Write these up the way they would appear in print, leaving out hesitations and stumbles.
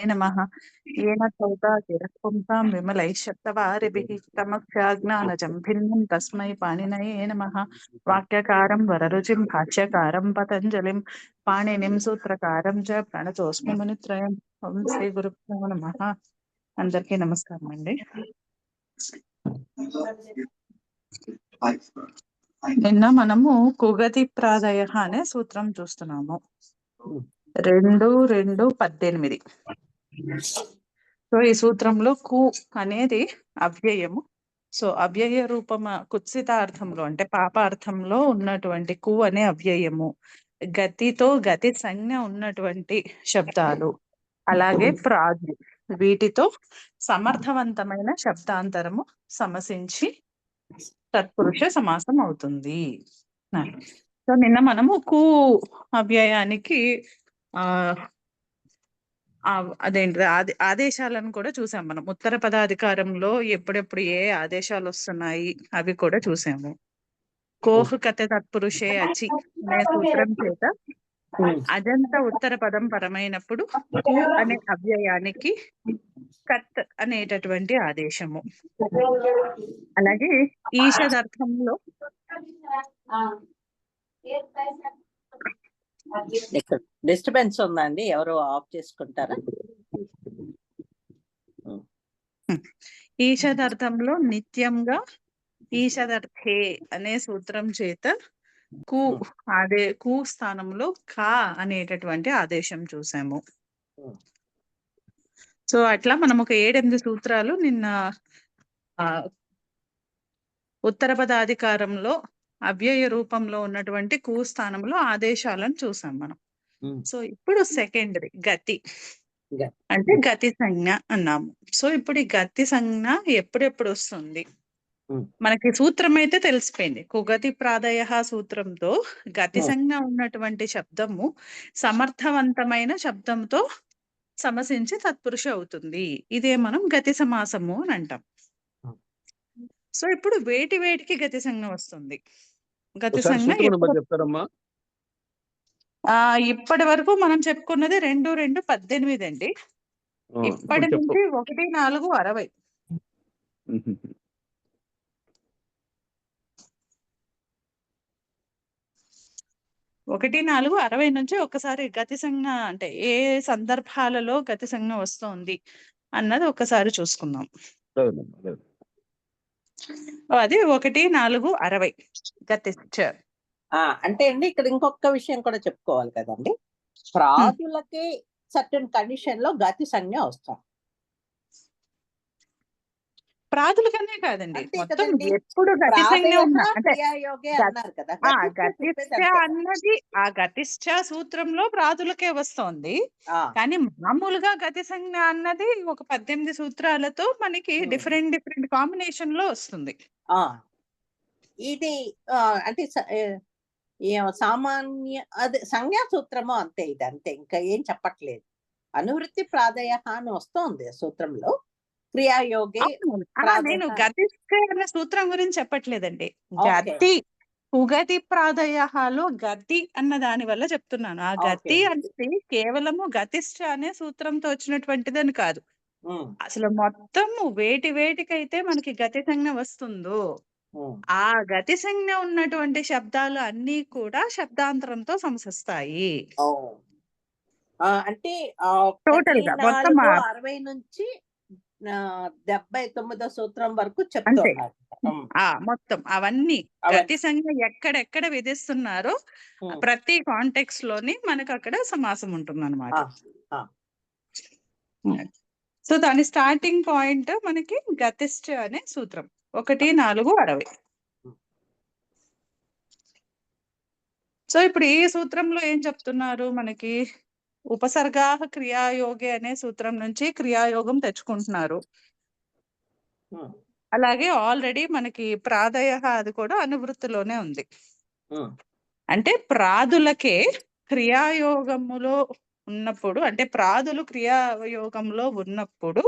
नमः। येन चौताकिरः विमलैः शब्दवारिभिः तमक्षाज्ञानजं भिन्नं तस्मै पाणिनये नमः। वाक्यकारं वररुचिं भाष्यकारं पतञ्जलिं पाणिनिं सूत्रकारं च प्रणतोऽस्मि मुनित्रयम्। ఓం శ్రీ గురుభ్యో నమః. అందరికీ నమస్కారం అండి. నిన్న మనము కుగతి ప్రాదయ అనే సూత్రం చూస్తున్నాము. 2:2:18. సో ఈ సూత్రంలో కు అనేది అవ్యయము. సో అవ్యయ రూపమ కుత్సితార్థంలో అంటే పాపార్థంలో ఉన్నటువంటి కు అనే అవ్యయము, గతితో గతి సంజ్ఞ ఉన్నటువంటి శబ్దాలు, అలాగే ప్రాజ్ఞ, వీటితో సమర్థవంతమైన శబ్దాంతరము సమసించి తత్పురుష సమాసం అవుతుంది. సో నిన్న మనము కు అవ్యయానికి అదేంటి ఆదేశాలను కూడా చూసాం. మనం ఉత్తర పదాధికారంలో ఎప్పుడెప్పుడు ఏ ఆదేశాలు వస్తున్నాయి అవి కూడా చూసాము. కోహ్ కథ తత్పురుషే అచి అనే సూత్రం చేత అజంత ఉత్తర పదం పరమైనప్పుడు కు అనే అవ్యయానికి కత్ అనేటటువంటి ఆదేశము. అలాగే ఈషదర్థంలో డిస్టర్బెన్స్ ఉందండి, ఎవరు ఆఫ్ చేసుకుంటారా? ఈషదర్థంలో నిత్యంగా ఈషదర్థే అనే సూత్రం చేత కు కు స్థానంలో కా అనేటటువంటి ఆదేశం చూసాము. సో అట్లా మనం ఒక 7-8 సూత్రాలు నిన్న ఉత్తర పదాధికారంలో అవ్యయ రూపంలో ఉన్నటువంటి కు స్థానంలో ఆదేశాలను చూసాం మనం. సో ఇప్పుడు సెకండరీ గతి అంటే గతి సంజ్ఞ అన్నాము. సో ఇప్పుడు ఈ గతి సంజ్ఞ ఎప్పుడెప్పుడు వస్తుంది? మనకి సూత్రం అయితే తెలిసిపోయింది. కుగతి ప్రాదయ సూత్రంతో గతి సంజ్ఞ ఉన్నటువంటి శబ్దము సమర్థవంతమైన శబ్దంతో సమసించి తత్పురుష అవుతుంది. ఇదే మనం గతి సమాసము అని అంటాం. సో ఇప్పుడు వేటికి గతి సంజ్ఞ వస్తుంది? గతి సంజ్ఞ చెప్తారమ్మా. ఇప్పటి వరకు మనం చెప్పుకున్నది 2:2:18 అండి. ఇప్పటి నుంచి 1:4:60. 1:4:60 నుంచి ఒకసారి గతి సంజ్ఞ అంటే ఏ సందర్భాలలో గతి సంజ్ఞ వస్తుంది అన్నది ఒకసారి చూసుకుందాం. అది 1:4:60 గతిశ్చ. అంటే అండి ఇక్కడ ఇంకొక విషయం కూడా చెప్పుకోవాలి కదండి. ప్రాదులకి సర్టన్ కండిషన్ లో గతి సంజ్ఞ వస్తాం. ప్రాదులకనే కాదండి, మొత్తం ఎప్పుడు గతి సంజ్ఞ ఉన్నా అంటే గతిశ్చ అన్నది ఆ గతిశ్చ సూత్రంలో ప్రాదులకే వస్తోంది. కానీ మామూలుగా గతి సంజ్ఞ అన్నది ఒక 18 సూత్రాలతో మనకి డిఫరెంట్ కాంబినేషన్ లో వస్తుంది. ఇది అంటే సామాన్య అదే సంజ్ఞా సూత్రము అంతే, ఇది అంతే, ఇంకా ఏం చెప్పట్లేదు. అనువృత్తి ప్రాదయ అని వస్తోంది సూత్రంలో. క్రియాయోగి నేను గతిశ్చ అన్న సూత్రం గురించి చెప్పట్లేదండి. గతి ఉగతి ప్రాదయలో గతి అన్న దాని వల్ల చెప్తున్నాను. ఆ గతి అంటే కేవలము గతిశ్చ అనే సూత్రంతో వచ్చినటువంటిదని కాదు. అసలు మొత్తం వేటికైతే మనకి గతి సంజ్ఞ వస్తుందో ఆ గతి సంజ్ఞ ఉన్నటువంటి శబ్దాలు అన్ని కూడా శబ్దాంతరంతో సమసిస్తాయి. అంటే టోటల్ గా మొత్తం 60 నుంచి 79వ సూత్రం వరకు చెప్తున్నారు. మొత్తం అవన్నీ గతి సంజ్ఞ ఎక్కడెక్కడ విధిస్తున్నారో ప్రతి కాంటెక్స్ట్ లోని మనకు అక్కడ సమాసం ఉంటుంది అన్నమాట. సో దాని స్టార్టింగ్ పాయింట్ మనకి గతిశ్చ అనే సూత్రం 1:4:60. సో ఇప్పుడు ఈ సూత్రంలో ఏం చెప్తున్నారు మనకి? ఉపసర్గా క్రియాయోగి అనే సూత్రం నుంచి క్రియాయోగం తెచ్చుకుంటున్నారు. అలాగే ఆల్రెడీ మనకి ప్రాదయ అది కూడా అనువృత్తిలోనే ఉంది. అంటే ప్రాదులకే క్రియాయోగములో ఉన్నప్పుడు, అంటే ప్రాదులు క్రియాయోగంలో ఉన్నప్పుడు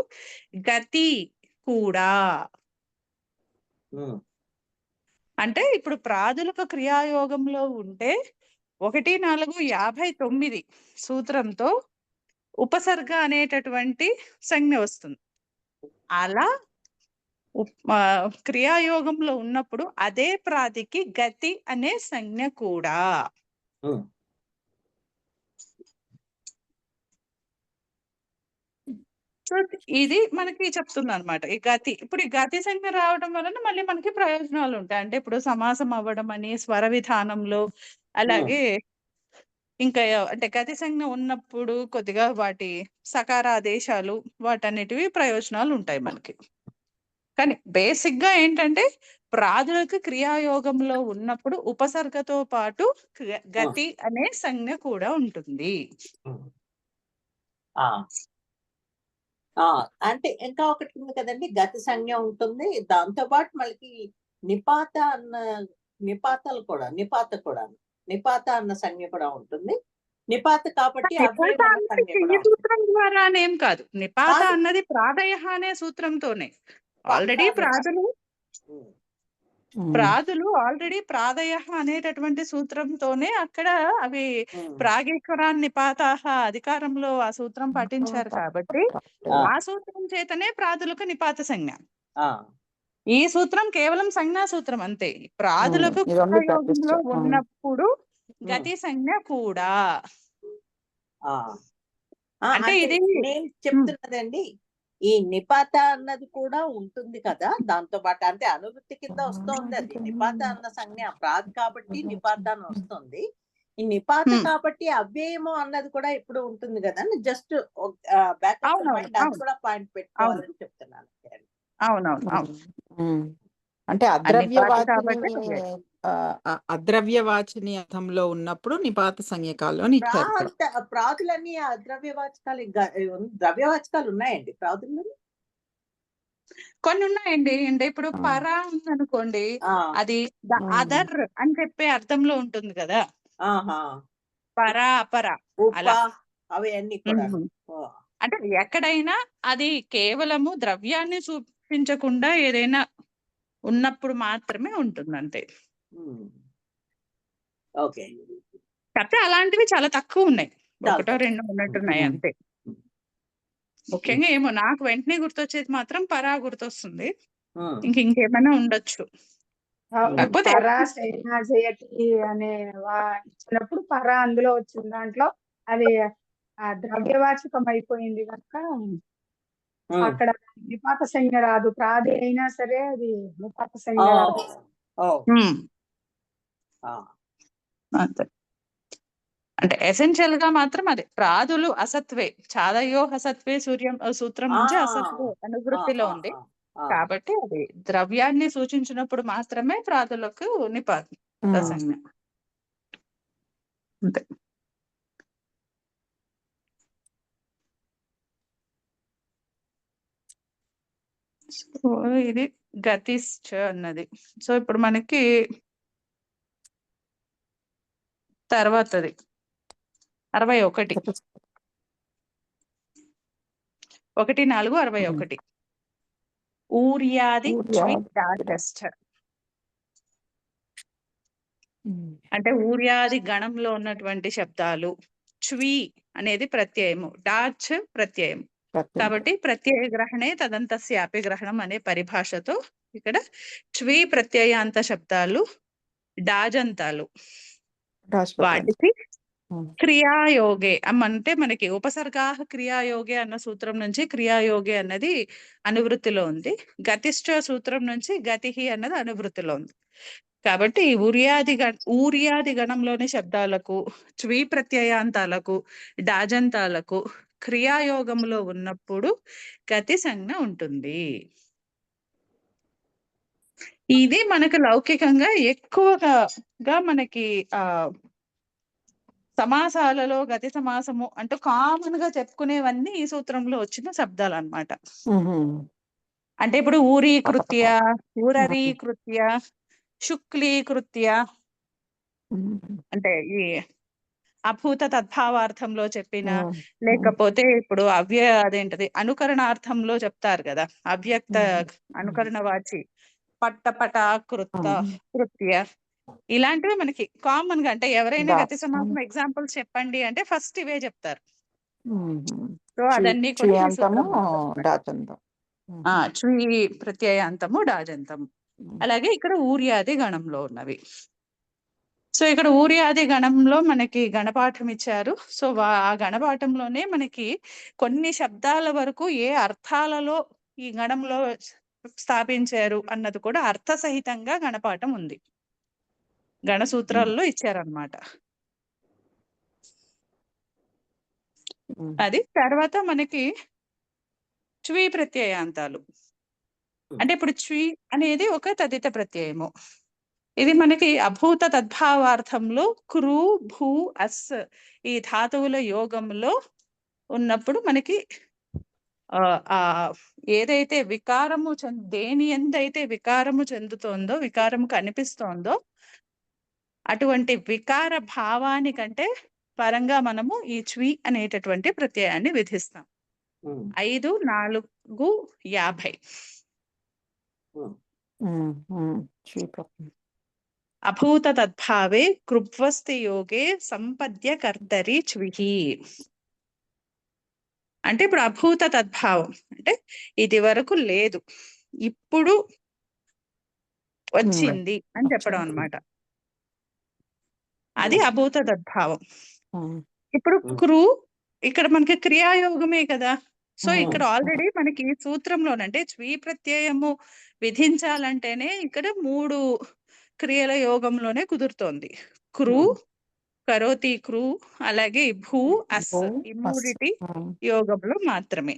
గతి కూడా, అంటే ఇప్పుడు ప్రాదులకు క్రియాయోగంలో ఉంటే 1:4:59 సూత్రంతో ఉపసర్గ అనేటటువంటి సంజ్ఞ వస్తుంది. అలా క్రియాయోగంలో ఉన్నప్పుడు అదే ప్రాతికి గతి అనే సంజ్ఞ కూడా. సో ఇది మనకి చెప్తుంది అనమాట. ఈ గతి ఇప్పుడు ఈ గతి సంజ్ఞ రావడం వలన మళ్ళీ మనకి ప్రయోజనాలు ఉంటాయి. అంటే ఇప్పుడు సమాసం అవ్వడం అని, స్వర విధానంలో, అలాగే ఇంకా అంటే గతి సంజ్ఞ ఉన్నప్పుడు కొద్దిగా వాటి సకారాదేశాలు వాటన్నిటివి ప్రయోజనాలు ఉంటాయి మనకి. కానీ బేసిక్ గా ఏంటంటే ప్రాథమిక క్రియాయోగంలో ఉన్నప్పుడు ఉపసర్గతో పాటు గతి అనే సంజ్ఞ కూడా ఉంటుంది. అంటే ఇంకా ఒకటి ఉంది కదండి, గతి సంజ్ఞ ఉంటుంది, దాంతో పాటు మళ్ళీ నిపాత అన్న నిపాత అన్న సంజ్ఞ కూడా ఉంటుంది. నిపాత కాబట్టి సూత్రం ద్వారా అనేం కాదు. నిపాత అన్నది ప్రాదయ అనే సూత్రంతోనే ఆల్రెడీ ప్రాదులు ఆల్రెడీ ప్రాదయ అనేటటువంటి సూత్రంతోనే అక్కడ అవి ప్రాగేశ్వరాన్ని నిపాతాహ అధికారంలో ఆ సూత్రం పఠించారు కాబట్టి ఆ సూత్రం చేతనే ప్రాదులకు నిపాత సంజ్ఞ. ఈ సూత్రం కేవలం సంజ్ఞా సూత్రం అంతే. ప్రాదులకు క్రియాయోగంలో ఉన్నప్పుడు గతి సంజ్ఞ కూడా. అంటే ఇది నేను చెప్తున్నదండి, ఈ నిపాత అన్నది కూడా ఉంటుంది కదా దాంతో పాటు, అంటే అనువృత్తి కింద వస్తుంది అది. నిపాత అన్న సంజ్ఞ ప్రాద్ కాబట్టి నిపాత అని వస్తుంది. ఈ నిపాత కాబట్టి అవ్యయము అన్నది కూడా ఇప్పుడు ఉంటుంది కదా, జస్ట్ బ్యాకప్ మైండ్ అది కూడా పాయింట్ పెట్టుకోవాలని చెప్తున్నాను. అవునవును. అంటే అద్రవ్యవాచిని అర్థంలో ఉన్నప్పుడు నిపాత సంజ్ఞకాలు ప్రాదులన్నీ అద్రవ్యవాచకాలు, ద్రవ్యవాచకాలు ఉన్నాయండి ప్రాదులు? కొన్ని ఉన్నాయండి. అంటే ఇప్పుడు పరా అనుకోండి, అది అదర్ అని చెప్పే అర్థంలో ఉంటుంది కదా. పరా అపరా అలా అవన్నీ కూడా. అంటే ఎక్కడైనా అది కేవలము ద్రవ్యాన్ని చూపించకుండా ఏదైనా ఉన్నప్పుడు మాత్రమే ఉంటుంది అంతే. కాకపోతే అలాంటివి చాలా తక్కువ ఉన్నాయి, ఒకటో రెండో ఉన్నట్టున్నాయి అంతే. ముఖ్యంగా ఏమో నాకు వెంటనే గుర్తొచ్చేది మాత్రం పరా గుర్తొస్తుంది. ఇంకేమైనా ఉండొచ్చు. అనే ఇచ్చినప్పుడు పరా అందులో వచ్చిన దాంట్లో అది ద్రవ్యవాచకం అయిపోయింది కనుక అక్కడ నిపాత సంజ్ఞ రాదు. ప్రాది అయినా సరే అది నిపాత సంజ్ఞ రాదు. అంటే ఎసెన్షియల్ గా మాత్రం అదే ప్రాదులు అసత్వే, చాదయో అసత్వే సూత్రం నుంచి అసత్వే అనువృత్తిలో ఉంది కాబట్టి అది ద్రవ్యాన్ని సూచించినప్పుడు మాత్రమే ప్రాదులకు నిపాత సంజ్ఞ అంతే. సో ఇది గతిశ్చ అన్నది. సో ఇప్పుడు మనకి తర్వాతది 61 1-4-61 ఊర్యాది అంటే ఊర్యాది గణంలో ఉన్నటువంటి శబ్దాలు. చ్వి అనేది ప్రత్యయము, డాచ్ ప్రత్యయం కాబట్టి ప్రత్యయ గ్రహణే తదంతస్యాపి గ్రహణం అనే పరిభాషతో ఇక్కడ చ్వి ప్రత్యయాంత శబ్దాలు డాజంతాలు వాటికి క్రియాయోగే అంటే మనకి ఉపసర్గా క్రియాయోగే అన్న సూత్రం నుంచి క్రియాయోగే అన్నది అనువృత్తిలో ఉంది. గతిష్ట సూత్రం నుంచి గతిహి అన్నది అనువృత్తిలో ఉంది. కాబట్టి ఊర్యాది గణంలోని శబ్దాలకు, చ్వి ప్రత్యయాంతాలకు, డాజంతాలకు క్రియాయోగంలో ఉన్నప్పుడు గతి సంజ్ఞ ఉంటుంది. ఇది మనకు లౌకికంగా ఎక్కువగా మనకి సమాసాలలో గతి సమాసము అంటూ కామన్ గా చెప్పుకునేవన్నీ ఈ సూత్రంలో వచ్చిన శబ్దాలు అన్నమాట. అంటే ఇప్పుడు ఊరీకృత్య, ఊరరీకృత్య, శుక్లీకృత్య అంటే ఈ అభూత తద్భావార్థంలో చెప్పిన, లేకపోతే ఇప్పుడు అదేంటది అనుకరణార్థంలో చెప్తారు కదా, అవ్యక్త అనుకరణ వాచి కృత్య, ఇలాంటివి మనకి కామన్ గా. అంటే ఎవరైనా గతి సమాసం ఎగ్జాంపుల్స్ చెప్పండి అంటే ఫస్ట్ ఇవే చెప్తారు. సో అదన్నీ కూడా ఈ చుయాంతము సూత్రంలో వస్తాయి. డాచంతం. చుయి ప్రత్యయాంతము డాజంతము. అలాగే ఇక్కడ ఊర్యాది గణంలో ఉన్నవి. సో ఇక్కడ ఊర్యాది గణంలో మనకి గణపాఠం ఇచ్చారు. సో ఆ గణపాఠంలోనే మనకి కొన్ని శబ్దాల వరకు ఏ అర్థాలలో ఈ గణంలో స్థాపించారు అన్నది కూడా అర్థసహితంగా గణపాఠం ఉంది, గణ సూత్రాల్లో ఇచ్చారనమాట. అది తర్వాత మనకి చ్వి ప్రత్యయాంతాలు. అంటే ఇప్పుడు చ్వి అనేది ఒక తదిత ప్రత్యయము. ఇది మనకి అభూత తద్భావార్థంలో క్రూ భూ అస్ ఈ ధాతువుల యోగంలో ఉన్నప్పుడు మనకి ఏదైతే వికారము దేని ఎందైతే వికారము చెందుతోందో, వికారము కనిపిస్తోందో అటువంటి వికార భావానికంటే పరంగా మనము ఈ చ్వి అనేటటువంటి ప్రత్యయాన్ని విధిస్తాం. 5, 4, 50. అభూత తద్భావే కృప్వస్తి యోగే సంపద్య కర్తరి చ్విహి. అంటే ఇప్పుడు అభూత తద్భావం అంటే ఇది వరకు లేదు, ఇప్పుడు వచ్చింది అని చెప్పడం అన్నమాట. అది అభూత తద్భావం. ఇప్పుడు క్రూ ఇక్కడ మనకి క్రియాయోగమే కదా. సో ఇక్కడ ఆల్రెడీ మనకి సూత్రంలోనంటే చ్వి ప్రత్యయము విధించాలంటేనే ఇక్కడ 3 క్రియల యోగంలోనే కుదురుతోంది. క్రూ, కరోతి క్రూ, అలాగే భూ అస్ ఈ 3 యోగంలో మాత్రమే.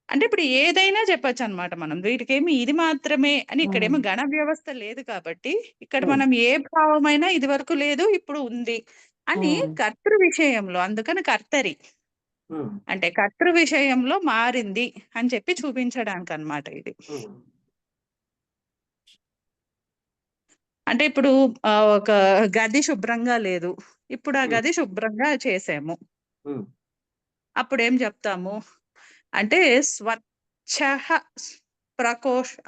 అంటే ఇప్పుడు ఏదైనా చెప్పొచ్చు అనమాట మనం, వీటికేమి ఇది మాత్రమే అని. ఇక్కడేమో గణ వ్యవస్థ లేదు కాబట్టి ఇక్కడ మనం ఏ భావమైనా ఇది వరకు లేదు ఇప్పుడు ఉంది అని కర్తృ విషయంలో, అందుకని కర్తరి అంటే కర్తృ విషయంలో మారింది అని చెప్పి చూపించడానికి అన్నమాట ఇది. అంటే ఇప్పుడు ఒక గది శుభ్రంగా లేదు, ఇప్పుడు ఆ గది శుభ్రంగా చేసాము, అప్పుడు ఏం చెప్తాము అంటే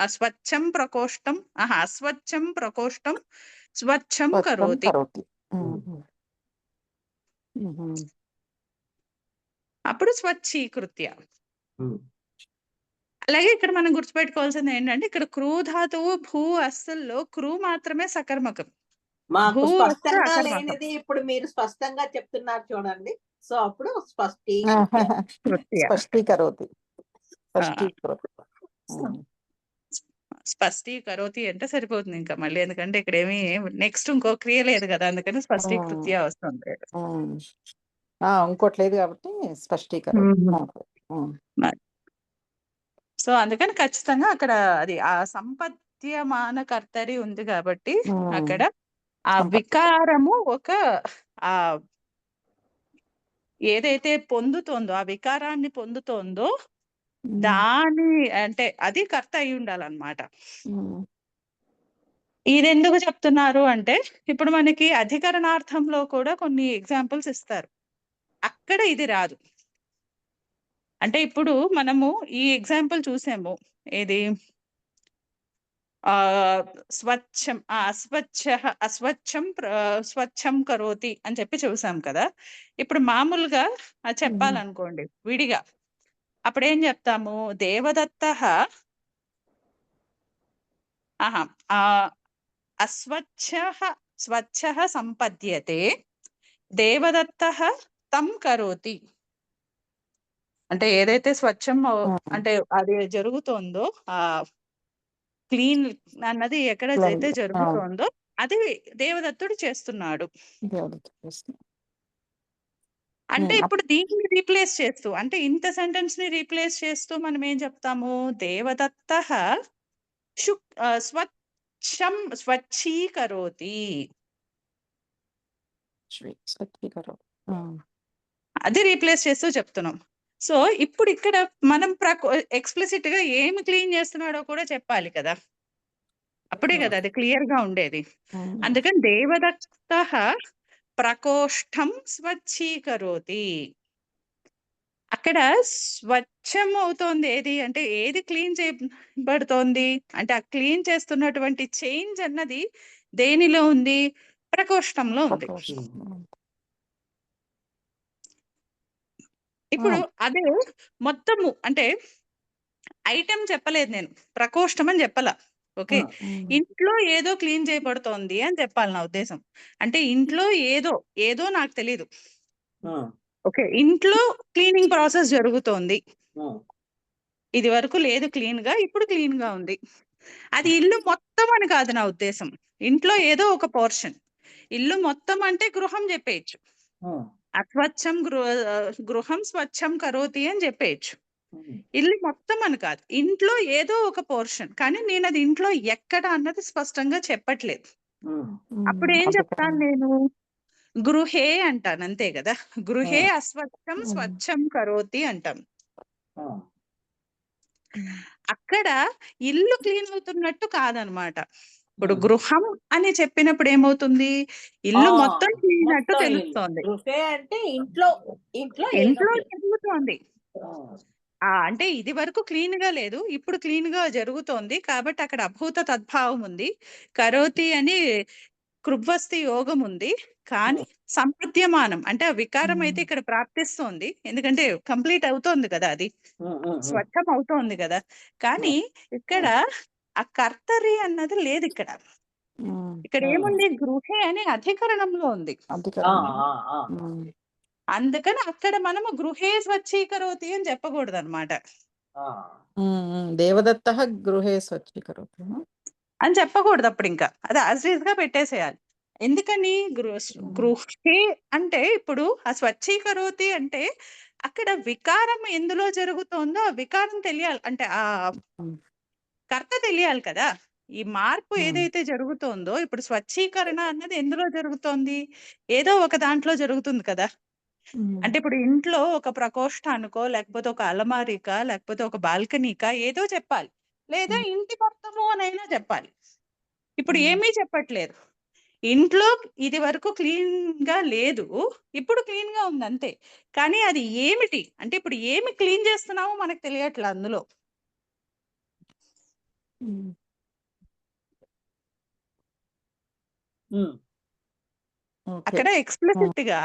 అస్వచ్ఛం ప్రకోష్టం అస్వచ్ఛం ప్రకోష్టం స్వచ్ఛం కరోతి. అప్పుడు స్వచ్ఛీకృత్య. అలాగే ఇక్కడ మనం గుర్తుపెట్టుకోవాల్సింది ఏంటంటే ఇక్కడ క్రూ ధాతువు భూ అస్సల్లో క్రూ మాత్రమే సకర్మకం, మాకు స్పష్టంగా లేనిది ఇప్పుడు మీరు స్పష్టంగా చెప్తున్నారు చూడండి. సో అప్పుడు స్పష్టీకరోతి. స్పష్టీకరోతి అంటే సరిపోతుంది ఇంకా మళ్ళీ, ఎందుకంటే ఇక్కడ ఏమి నెక్స్ట్ ఇంకో క్రియ లేదు కదా, అందుకని స్పష్టీకృత్య వస్తుంది. ఇంకోటి లేదు కాబట్టి స్పష్టీకరోతి. సో అందుకని ఖచ్చితంగా అక్కడ అది ఆ సంపద్యమాన కర్తరి ఉంది కాబట్టి అక్కడ ఆ వికారము ఒక ఆ ఏదైతే పొందుతోందో, ఆ వికారాన్ని పొందుతోందో దాని అంటే అది కర్త అయి ఉండాలన్నమాట. ఇది ఎందుకు చెప్తున్నారు అంటే ఇప్పుడు మనకి అధికరణార్థంలో కూడా కొన్ని ఎగ్జాంపుల్స్ ఇస్తారు, అక్కడ ఇది రాదు. అంటే ఇప్పుడు మనము ఈ ఎగ్జాంపుల్ చూసాము, ఏది స్వచ్ఛం అస్వచ్ఛం స్వచ్ఛం కరోతి అని చెప్పి చూసాం కదా. ఇప్పుడు మామూలుగా చెప్పాలనుకోండి విడిగా, అప్పుడేం చెప్తాము, దేవదత్త స్వచ్ఛ సంపద్యతే దేవదత్త తం కరోతి. అంటే ఏదైతే స్వచ్ఛం అంటే అది జరుగుతోందో ఆ క్లీన్ అన్నది ఎక్కడైతే జరుగుతోందో అది దేవదత్తుడు చేస్తున్నాడు. అంటే ఇప్పుడు దీన్ని రీప్లేస్ చేస్తూ, అంటే ఇంత సెంటెన్స్ ని రీప్లేస్ చేస్తూ మనం ఏం చెప్తాము, దేవదత్త స్వచ్ఛీకరోతి, అది రీప్లేస్ చేస్తూ చెప్తున్నాం. సో ఇప్పుడు ఇక్కడ మనం ఎక్స్ప్లిసిట్ గా ఏమి క్లీన్ చేస్తున్నాడో కూడా చెప్పాలి కదా, అప్పుడే కదా అది క్లియర్ గా ఉండేది. అందుకని దేవదత్త ప్రకోష్టం స్వచ్ఛీకరోతి, అక్కడ స్వచ్ఛం అవుతోంది ఏది అంటే ఏది క్లీన్ చేయబడుతోంది అంటే ఆ క్లీన్ చేస్తున్నటువంటి చేంజ్ అన్నది దేనిలో ఉంది? ప్రకోష్టంలో ఉంది. ప్రకోష్టం. ఇప్పుడు అదే మొత్తము అంటే ఐటెం చెప్పలేదు నేను, ప్రకోష్టం అని చెప్పాల. ఓకే, ఇంట్లో ఏదో క్లీన్ చేయబడుతోంది అని చెప్పాలి నా ఉద్దేశం. అంటే ఇంట్లో ఏదో ఏదో నాకు తెలియదు. ఓకే, ఇంట్లో క్లీనింగ్ ప్రాసెస్ జరుగుతోంది. ఇది వరకు లేదు క్లీన్ గా, ఇప్పుడు క్లీన్ గా ఉంది. అది ఇల్లు మొత్తం అని కాదు నా ఉద్దేశం. ఇంట్లో ఏదో ఒక పోర్షన్. ఇల్లు మొత్తం అంటే గృహం చెప్పేయచ్చు. అస్వచ్ఛం గృహం స్వచ్ఛం కరోతి అని చెప్పేయచ్చు. ఇల్లు మొత్తం అని కాదు, ఇంట్లో ఏదో ఒక పోర్షన్. కానీ నేను అది ఇంట్లో ఎక్కడ అన్నది స్పష్టంగా చెప్పట్లేదు. అప్పుడు ఏం చెప్తాను నేను? గృహే అంటాను, అంతే కదా. గృహే అస్వచ్ఛం స్వచ్ఛం కరోతి అంటాం. అక్కడ ఇల్లు క్లీన్ అవుతున్నట్టు కాదనమాట. ఇప్పుడు గృహం అని చెప్పినప్పుడు ఏమవుతుంది? ఇల్లు మొత్తం క్లీన్ అట్టు తెలుస్తోంది. అంటే ఇంట్లో ఇంట్లో ఇంట్లో జరుగుతోంది. అంటే ఇది వరకు క్లీన్ గా లేదు, ఇప్పుడు క్లీన్ గా జరుగుతోంది. కాబట్టి అక్కడ అభూత తద్భావం ఉంది. కరోతి అని కృభ్వస్తి యోగం ఉంది. కానీ సంపద్యమానం అంటే ఆ వికారం అయితే ఇక్కడ ప్రాప్తిస్తోంది. ఎందుకంటే కంప్లీట్ అవుతోంది కదా, అది స్వచ్ఛం అవుతోంది కదా. కానీ ఇక్కడ ఆ కర్తరి అన్నది లేదు. ఇక్కడ ఇక్కడ ఏముంది? గృహే అని అధికరణంలో ఉంది. అందుకని అక్కడ మనము గృహే స్వచ్ఛీకరోతి అని చెప్పకూడదు అనమాట. దేవదత్త గృహే స్వచ్ఛీకరోతి అని చెప్పకూడదు. అప్పుడు ఇంకా అది యాజ్ గా పెట్టేసేయాలి. ఎందుకని? గృహే అంటే ఇప్పుడు ఆ స్వచ్ఛీకరోతి అంటే అక్కడ వికారం ఎందులో జరుగుతోందో ఆ వికారం తెలియాలి. అంటే ఆ కర్త తెలియాలి కదా. ఈ మార్పు ఏదైతే జరుగుతోందో, ఇప్పుడు స్వచ్ఛీకరణ అన్నది ఎందులో జరుగుతోంది? ఏదో ఒక దాంట్లో జరుగుతుంది కదా. అంటే ఇప్పుడు ఇంట్లో ఒక ప్రకోష్ఠానికో, లేకపోతే ఒక అలమారికా, లేకపోతే ఒక బాల్కనీకా ఏదో చెప్పాలి. లేదా ఇంటి మొత్తము అనైనా చెప్పాలి. ఇప్పుడు ఏమీ చెప్పట్లేదు. ఇంట్లో ఇది వరకు క్లీన్ గా లేదు, ఇప్పుడు క్లీన్ గా ఉంది అంతే. కానీ అది ఏమిటి అంటే ఇప్పుడు ఏమి క్లీన్ చేస్తున్నామో మనకు తెలియట్లేదు అందులో. అక్కడ ఎక్స్ప్లిసిట్ గా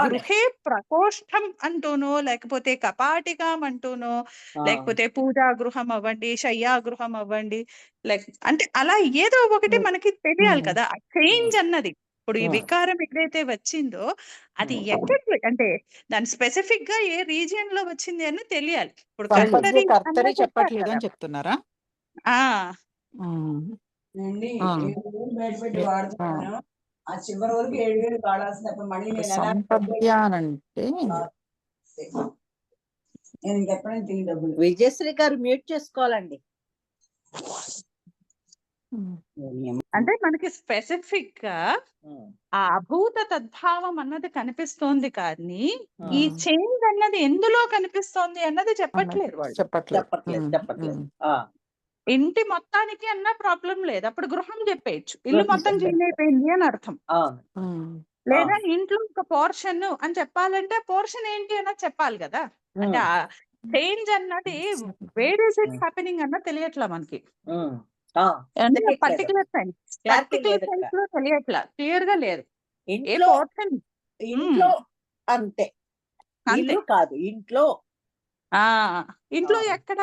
గృహే ప్రకోష్ఠం అంటూనో, లేకపోతే కపాటికం అంటూనో, లేకపోతే పూజా గృహం అవ్వండి, శయ్యా గృహం అవ్వండి, అంటే అలా ఏదో ఒకటి మనకి తెలియాలి కదా. చేంజ్ అన్నది ఇప్పుడు ఈ వికారం ఎక్కడైతే వచ్చిందో అది ఎక్కడ అంటే దాని స్పెసిఫిక్ గా ఏ రీజియన్ లో వచ్చింది అని తెలియాలి. ఇప్పుడు కర్తరి చెప్పట్లేదు అని చెప్తున్నారా? ఆ చివరి వరకు 7,000 వాడాల్సినప్పుడు మళ్ళీ నేను సంపద్యానంటే నేను ఇంకెప్పుడైనా తిరిగి డబ్బులు. విజయశ్రీ గారు మ్యూట్ చేసుకోవాలండి. అంటే మనకి స్పెసిఫిక్ గా ఆ అభూత తద్భావం అన్నది కనిపిస్తోంది, కానీ ఈ చేంజ్ అన్నది ఎందులో కనిపిస్తోంది అన్నది చెప్పట్లేదు వాళ్ళు. చెప్పట్లేదు. ఇంటి మొత్తానికి అన్న ప్రాబ్లం లేదు, అప్పుడు గృహం చెప్పేయచ్చు. ఇల్లు మొత్తం క్లీన్ అయిపోయింది అని అర్థం. లేదా ఇంట్లో ఒక పోర్షన్ అని చెప్పాలంటే పోర్షన్ ఏంటి అన్నది చెప్పాలి కదా. అంటే ఆ చేంజ్ అన్నది వేర్ ఇస్ ఇట్ హ్యాపెనింగ్ అన్నది తెలియట్లా మనకి. పర్టికులర్ సెన్స్ లో తెలియట్లా, క్లియర్ గా లేదు. ఏ పోర్షన్ ఇంట్లో అంతే, అంతే కాదు ఇంట్లో. ఇంట్లో ఎక్కడ?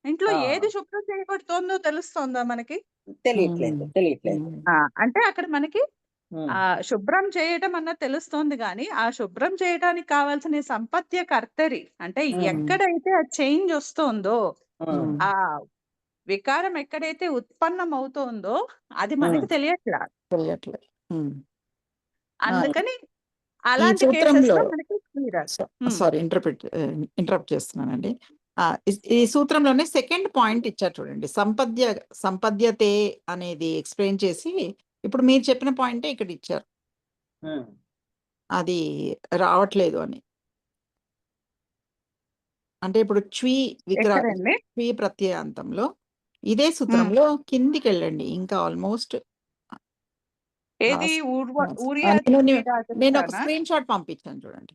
ఇంట్లో ఏది శుభ్రం చేయబడుతోందో తెలుస్తోందా మనకి? తెలియట్లేదు. అంటే అక్కడ మనకి శుభ్రం చేయటం అన్నది తెలుస్తోంది, కానీ ఆ శుభ్రం చేయడానికి కావాల్సిన సంపత్య కర్తరి అంటే ఎక్కడైతే ఆ చేంజ్ వస్తోందో, ఆ వికారం ఎక్కడైతే ఉత్పన్నం అవుతోందో అది మనకి తెలియట్లేదు. అందుకని అలాంటి కేసెస్ లో మనకి సారీ ఇంటరప్ట్ చేస్తున్నానండి. ఈ సూత్రంలోనే సెకండ్ పాయింట్ ఇచ్చారు చూడండి, సంపద్యతే అనేది ఎక్స్ప్లెయిన్ చేసి ఇప్పుడు మీరు చెప్పిన పాయింటే ఇక్కడ ఇచ్చారు, అది రావట్లేదు అని. అంటే ఇప్పుడు చ్వీ ప్రత్యయాంతంలో ఇదే సూత్రంలో కిందికి వెళ్ళండి, ఇంకా ఆల్మోస్ట్ నేను ఒక స్క్రీన్ షాట్ పంపించాను చూడండి.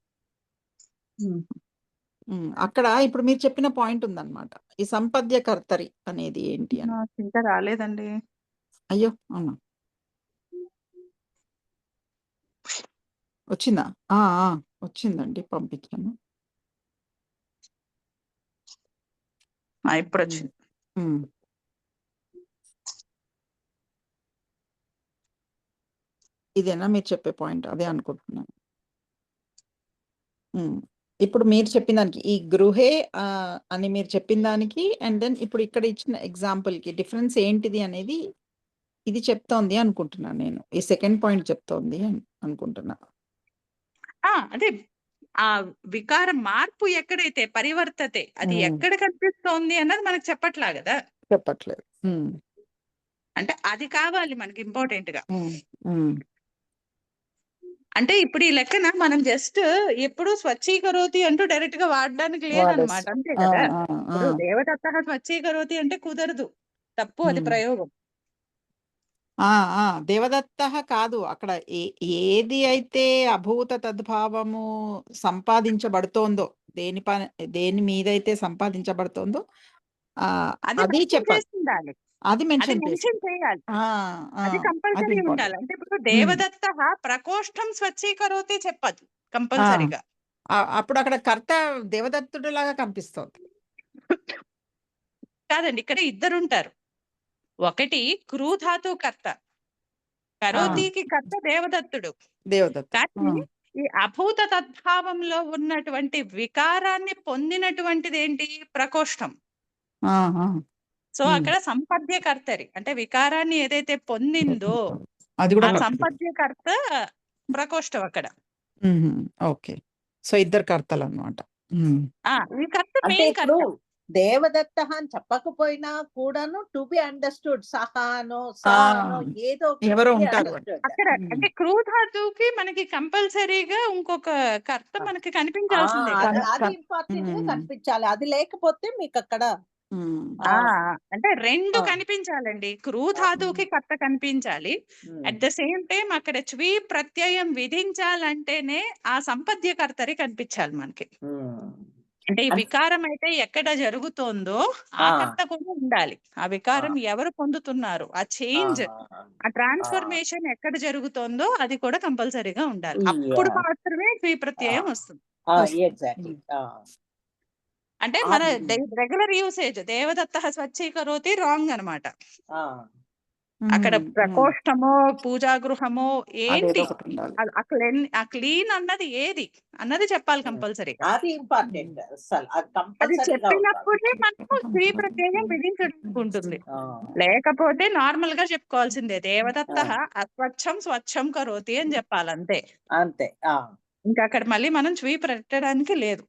అక్కడ ఇప్పుడు మీరు చెప్పిన పాయింట్ ఉందన్నమాట, ఈ సంపద్య కర్తరి అనేది ఏంటి అని. ఇంకా రాలేదండి. అయ్యో అవునా, వచ్చిందా? వచ్చిందండి, పంపించాను. ఇప్పుడు వచ్చింది. ఇదేనా మీరు చెప్పే పాయింట్? అదే అనుకుంటున్నాను. ఇప్పుడు మీరు చెప్పిన దానికి ఈ గృహే అని మీరు చెప్పిన దానికి అండ్ దెన్ ఇప్పుడు ఇక్కడ ఇచ్చిన ఎగ్జాంపుల్కి డిఫరెన్స్ ఏంటిది అనేది ఇది చెప్తోంది అనుకుంటున్నాను నేను. ఈ సెకండ్ పాయింట్ చెప్తోంది అనుకుంటున్నా. అదే ఆ వికార మార్పు ఎక్కడైతే పరివర్తతే అది ఎక్కడ కనిపిస్తోంది అన్నది మనకు చెప్పట్లా కదా. చెప్పట్లేదు. అంటే అది కావాలి మనకి ఇంపార్టెంట్ గా. అంటే ఇప్పుడు ఈ లెక్కన మనం జస్ట్ ఎప్పుడు స్వచ్ఛీకరోతి అంటూ డైరెక్ట్ గా వాడడానికి లేదనమాట. అంతే కదా. ఇప్పుడు దేవదత్త స్వచ్ఛీకరోతి అంటే కుదరదు, తప్పు, అది ప్రయోగం. దేవదత్త కాదు, అక్కడ ఏది అయితే అభూత తద్భావము సంపాదించబడుతోందో, దేని మీదైతే సంపాదించబడుతోందో అది చెప్పాలి, అది మెన్షన్ చేయాలి, అది కంపల్సరీ ఉండాలి. అంటే ఇప్పుడు దేవదత్త ప్రకోష్టం స్వచ్ఛీకరోతి చెప్పదు కంపల్సరీగా. అప్పుడు అక్కడ కర్త దేవదత్తుడు లాగా కనిపిస్తోంది. కాదండి, ఇక్కడ ఇద్దరుంటారు. ఒకటి క్రూధాతు కర్త, కరోతికి కర్త దేవదత్తుడు. కానీ ఈ అభూత తద్భావంలో ఉన్నటువంటి వికారాన్ని పొందినటువంటిది ఏంటి? ప్రకోష్టం. సో అక్కడ సంపద్యకర్తరి, అంటే వికారాన్ని ఏదైతే పొందిందో ఆ సంపద్యకర్త ప్రకోష్టం అక్కడ. ఓకే, సో ఇద్దరు కర్తలు అన్నమాట. ఈ కర్త అంటే ఇప్పుడు దేవదత్త అని చెప్పకపోయినా కూడాను టు బి అండర్స్టూడ్ సహానో సానో ఏదో ఎవరో ఉంటారు అక్కడ. అంటే క్రూధాతుకి మనకి కంపల్సరీగా ఇంకొక కర్త మనకి కనిపించాల్సిందే. అది ఇంపార్టెంట్ గా కనిపించాలి, అది లేకపోతే మీకు అక్కడ అంటే రెండు కనిపించాలండి. క్రూధాతుకి కర్త కనిపించాలి, అట్ ద సేమ్ టైం అక్కడ చ్వీ ప్రత్యయం విధించాలంటేనే ఆ సంపద్యకర్తరి కనిపించాలి మనకి. అంటే ఈ వికారం అయితే ఎక్కడ జరుగుతోందో ఆ కర్త కూడా ఉండాలి. ఆ వికారం ఎవరు పొందుతున్నారు, ఆ చేంజ్, ఆ ట్రాన్స్ఫర్మేషన్ ఎక్కడ జరుగుతోందో అది కూడా కంపల్సరీగా ఉండాలి. అప్పుడు మాత్రమే చ్వీ ప్రత్యయం వస్తుంది. అంటే మన రెగ్యులర్ యూసేజ్ దేవదత్త స్వచ్ఛీకరోతి రాంగ్ అనమాట. అక్కడ ప్రకోష్టమో పూజాగృహమో ఏంటి, ఆ క్లీన్ అన్నది ఏది అన్నది చెప్పాలి కంపల్సరీగా. అది ఇంపార్టెంట్. అది చెప్పినప్పుడే మనకు శ్రీ ప్రత్యయం విధించుకుంటుంది. లేకపోతే నార్మల్ గా చెప్పుకోవాల్సిందే దేవదత్త అస్వచ్ఛం స్వచ్ఛం కరోతి అని చెప్పాలి, అంతే. ఇంకా అక్కడ మళ్ళీ మనం శ్రీ పెట్టడానికి లేదు.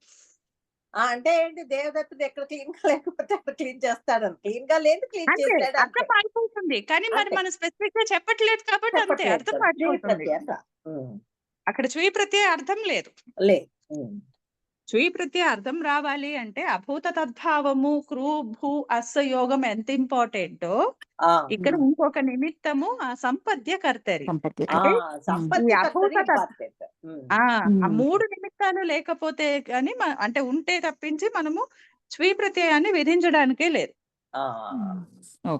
అంటే ఏంటి, దేవదత్తుడు ఎక్కడ క్లీన్ గా లేకపోతే అక్కడ క్లీన్ చేస్తాడు, క్లీన్ గా లేదు క్లీన్ చేస్తాడు, అర్థం మారిపోతుంది. కానీ మరి మనం స్పెసిఫిక్ గా చెప్పట్లేదు కాబట్టి అంతే, అర్థం మారిపోతుంది. అక్కడ చ్వీ ప్రత్యయ అర్థం లేదు. చ్వీ ప్రత్యయ అర్థం రావాలి అంటే అభూత తద్భావము క్రూ భూ అస్స యోగం ఎంత ఇంపార్టెంటో ఇక్కడ ఇంకొక నిమిత్తము ఆ సంపద్య కర్తరి. ఆ మూడు నిమిత్తాలు లేకపోతే కానీ అంటే ఉంటే తప్పించి మనము చ్వీ ప్రత్యయాన్ని విధించడానికే లేదు.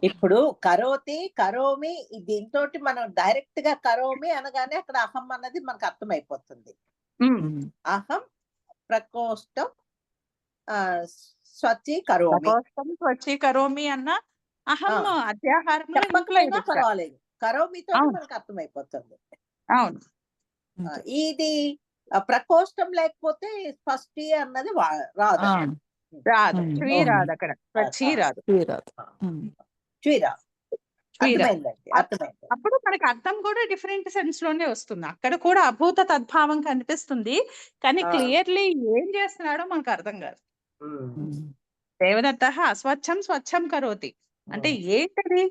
ఇప్పుడు కరోతి కరోమి దీంతో మనం డైరెక్ట్ గా కరోమి అనగానే అక్కడ అహం అన్నది మనకు అర్థమైపోతుంది. అహం ప్రకోష్టం స్వచ్ఛీకరోమి అన్న అహం అధ్యాహారం పర్వాలేదు, కరోమితో మనకు అర్థమైపోతుంది. అవును, ఇది ప్రకోష్టం లేకపోతే స్పష్టి అన్నది రాదు, చ్వీ రాదు, అక్కడ చ్వీ రాదు. అప్పుడు మనకి అర్థం కూడా డిఫరెంట్ సెన్స్ లోనే వస్తుంది. అక్కడ కూడా అభూత తద్భావం కనిపిస్తుంది, కానీ క్లియర్లీ ఏం చేస్తున్నాడో మనకు అర్థం కాదు. దేవదత్త అస్వచ్ఛం స్వచ్ఛం కరోతి అంటే ఏంటది?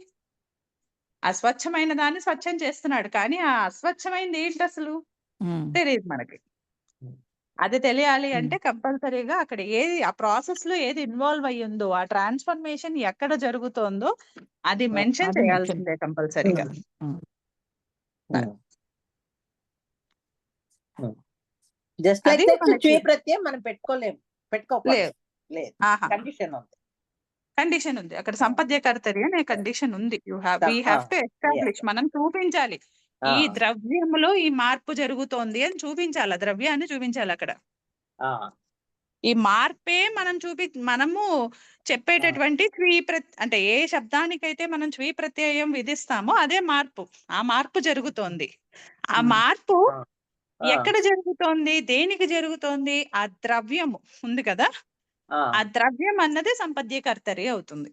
అస్వచ్ఛమైన దాన్ని స్వచ్ఛం చేస్తున్నాడు, కానీ ఆ అస్వచ్ఛమైనది ఏంటి అసలు తెలియదు మనకి. అది తెలియాలి అంటే కంపల్సరీగా అక్కడ ఏది ఆ ప్రాసెస్ లో ఏది ఇన్వాల్వ్ అయ్యిందో, ఆ ట్రాన్స్ఫర్మేషన్ ఎక్కడ జరుగుతోందో అది మెన్షన్ చేయాల్సిందే కంపల్సరీగా. జస్ట్ లైక్ చ్వీ ప్రత్యయం మనం పెట్టుకోలేదు, కండిషన్ ఉంది అక్కడ. సంపద్యకర్తరి అనే కండిషన్ ఉంది. వి హ్యావ్ టు ఎస్టాబ్లిష్, మనం చూపించాలి ఆ, ఈ ద్రవ్యములో ఈ మార్పు జరుగుతోంది అని చూపించాలి, ఆ ద్రవ్యాన్ని చూపించాలి అక్కడ. ఆ, ఈ మార్పే మనము చెప్పేటటువంటి అంటే ఏ శబ్దానికైతే మనం చ్వీ ప్రత్యయం విధిస్తామో అదే మార్పు, ఆ మార్పు జరుగుతోంది. ఆ మార్పు ఆ, ఆ, ఎక్కడ జరుగుతోంది, దేనికి జరుగుతోంది? ఆ ద్రవ్యము ఉంది కదా, ఆ. ఆ ద్రవ్యం అన్నది సంపద్యకర్తరి అవుతుంది.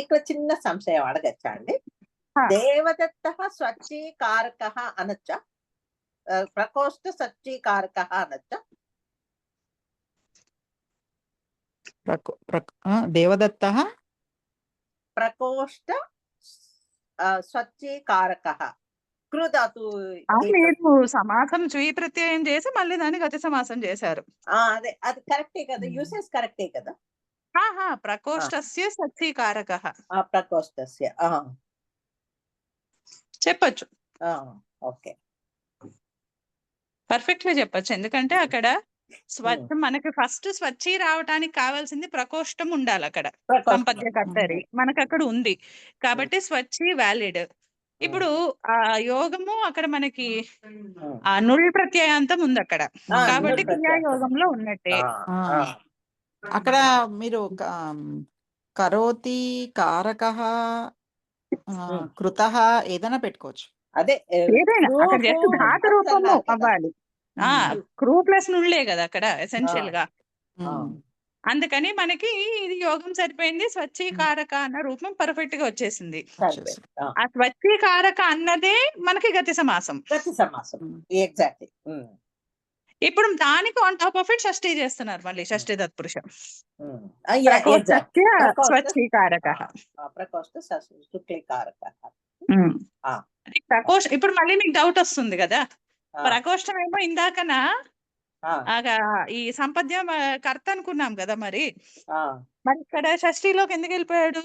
ఇక్కడ చిన్న సంశయం అడగచ్చా అండి? ఆ. దేవదత్త స్వచ్చీకారక అనొచ్చా? ప్రకోష్ఠ సచ్చీకారక అనొచ్చా? దేవదత్త ప్రకోష్ఠ స్వచ్చీకారక కృధాతు. మీరు సమాసం చ్వీ ప్రత్యయం చేసి మళ్ళీ దాన్ని గతి సమాసం చేశారు. అదే, అది కరెక్టే కదా, యూసేజ్ కరెక్టే కదా. ప్రకోష్ఠస్య సచ్చీకారకః ప్రకోష్ఠస్య చెప్పొచ్చు, ఓకే, పర్ఫెక్ట్ గా చెప్పొచ్చు. ఎందుకంటే అక్కడ మనకి ఫస్ట్ స్వచ్ఛీ రావటానికి కావాల్సింది ప్రకోష్టం ఉండాలి అక్కడ, సంపద్యకర్తరి మనకు అక్కడ ఉంది కాబట్టి స్వచ్ఛీ వ్యాలిడ్. ఇప్పుడు ఆ యోగము అక్కడ మనకి ఆ నుల్ ప్రత్యయాంతం ఉంది అక్కడ, కాబట్టి క్రియాయోగంలో ఉన్నట్టే. అక్కడ మీరు కరోతి కారకః కృతః ఏదైనా పెట్టుకోవచ్చు. అదే ఏదైనా అక్కడ జస్ట్ ధాతు రూపము అవ్వాలి. క్రూ ప్లస్ నుళ్ళే కదా అక్కడ ఎసెన్షియల్ గా. అందుకని మనకి ఇది యోగం సరిపోయింది, స్వచ్ఛీకారక అన్న రూపం పర్ఫెక్ట్ గా వచ్చేసింది. ఆ స్వచ్ఛీకారక అన్నదే మనకి గతి సమాసం. ఎగ్జాక్ట్లీ. ఇప్పుడు దానికి on top of it Shashthi చేస్తున్నారు, మళ్ళీ షష్ఠీ తత్పురుషం. స్వచ్ఛీకారక ఇప్పుడు మళ్ళీ మీకు డౌట్ వస్తుంది కదా, ప్రకోష్టం ఏమో ఇందాకన ఈ సంపద్యం కర్త అనుకున్నాం కదా, మరి ఇక్కడ షష్ఠీలోకి ఎందుకు వెళ్ళిపోయాడు?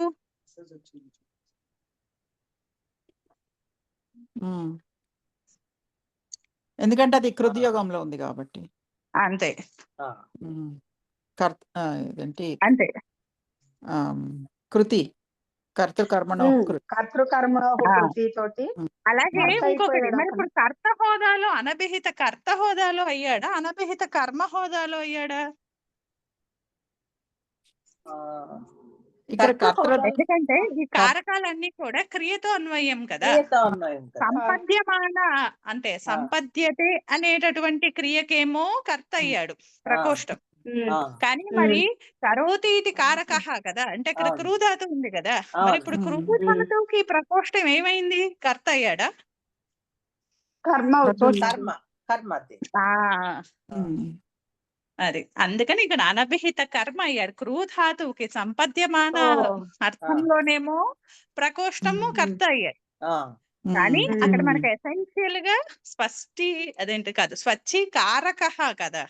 ఎందుకంటే అది కృతయోగంలో ఉంది కాబట్టి. అంతే అంతే కృతి కర్తృకర్మణో కృతి తోటి. అలాగే ఇంకొకటి, మరి ఇప్పుడు కర్త హోదాలో అనభిహిత కర్త హోదాలో అయ్యాడా, అనభిహిత కర్మ హోదాలో అయ్యాడా? ఎందుకంటే ఈ కారకాలన్నీ కూడా క్రియతో అన్వయం కదా. సంపద్యమాన అంటే సంపద్యతే అనేటటువంటి క్రియకేమో కర్త అయ్యాడు ప్రకోష్టం, కానీ మరి కరోతి ఇది కారకః కదా, అంటే ఇక్కడ క్రూధాతు ఉంది కదా, మరి ఇప్పుడు క్రూధాతుకి ప్రకోష్టం ఏమైంది, కర్త అయ్యాడా? అది అందుకని ఇక్కడ అనభిహిత కర్మ అయ్యాడు. క్రూధాతువుకి సంపద్యమాన అర్థంలోనేమో ప్రకోష్టము కర్త అయ్యాడు, కానీ అక్కడ మనకి ఎసెన్షియల్ గా స్వచ్ఛీకారకః కదా,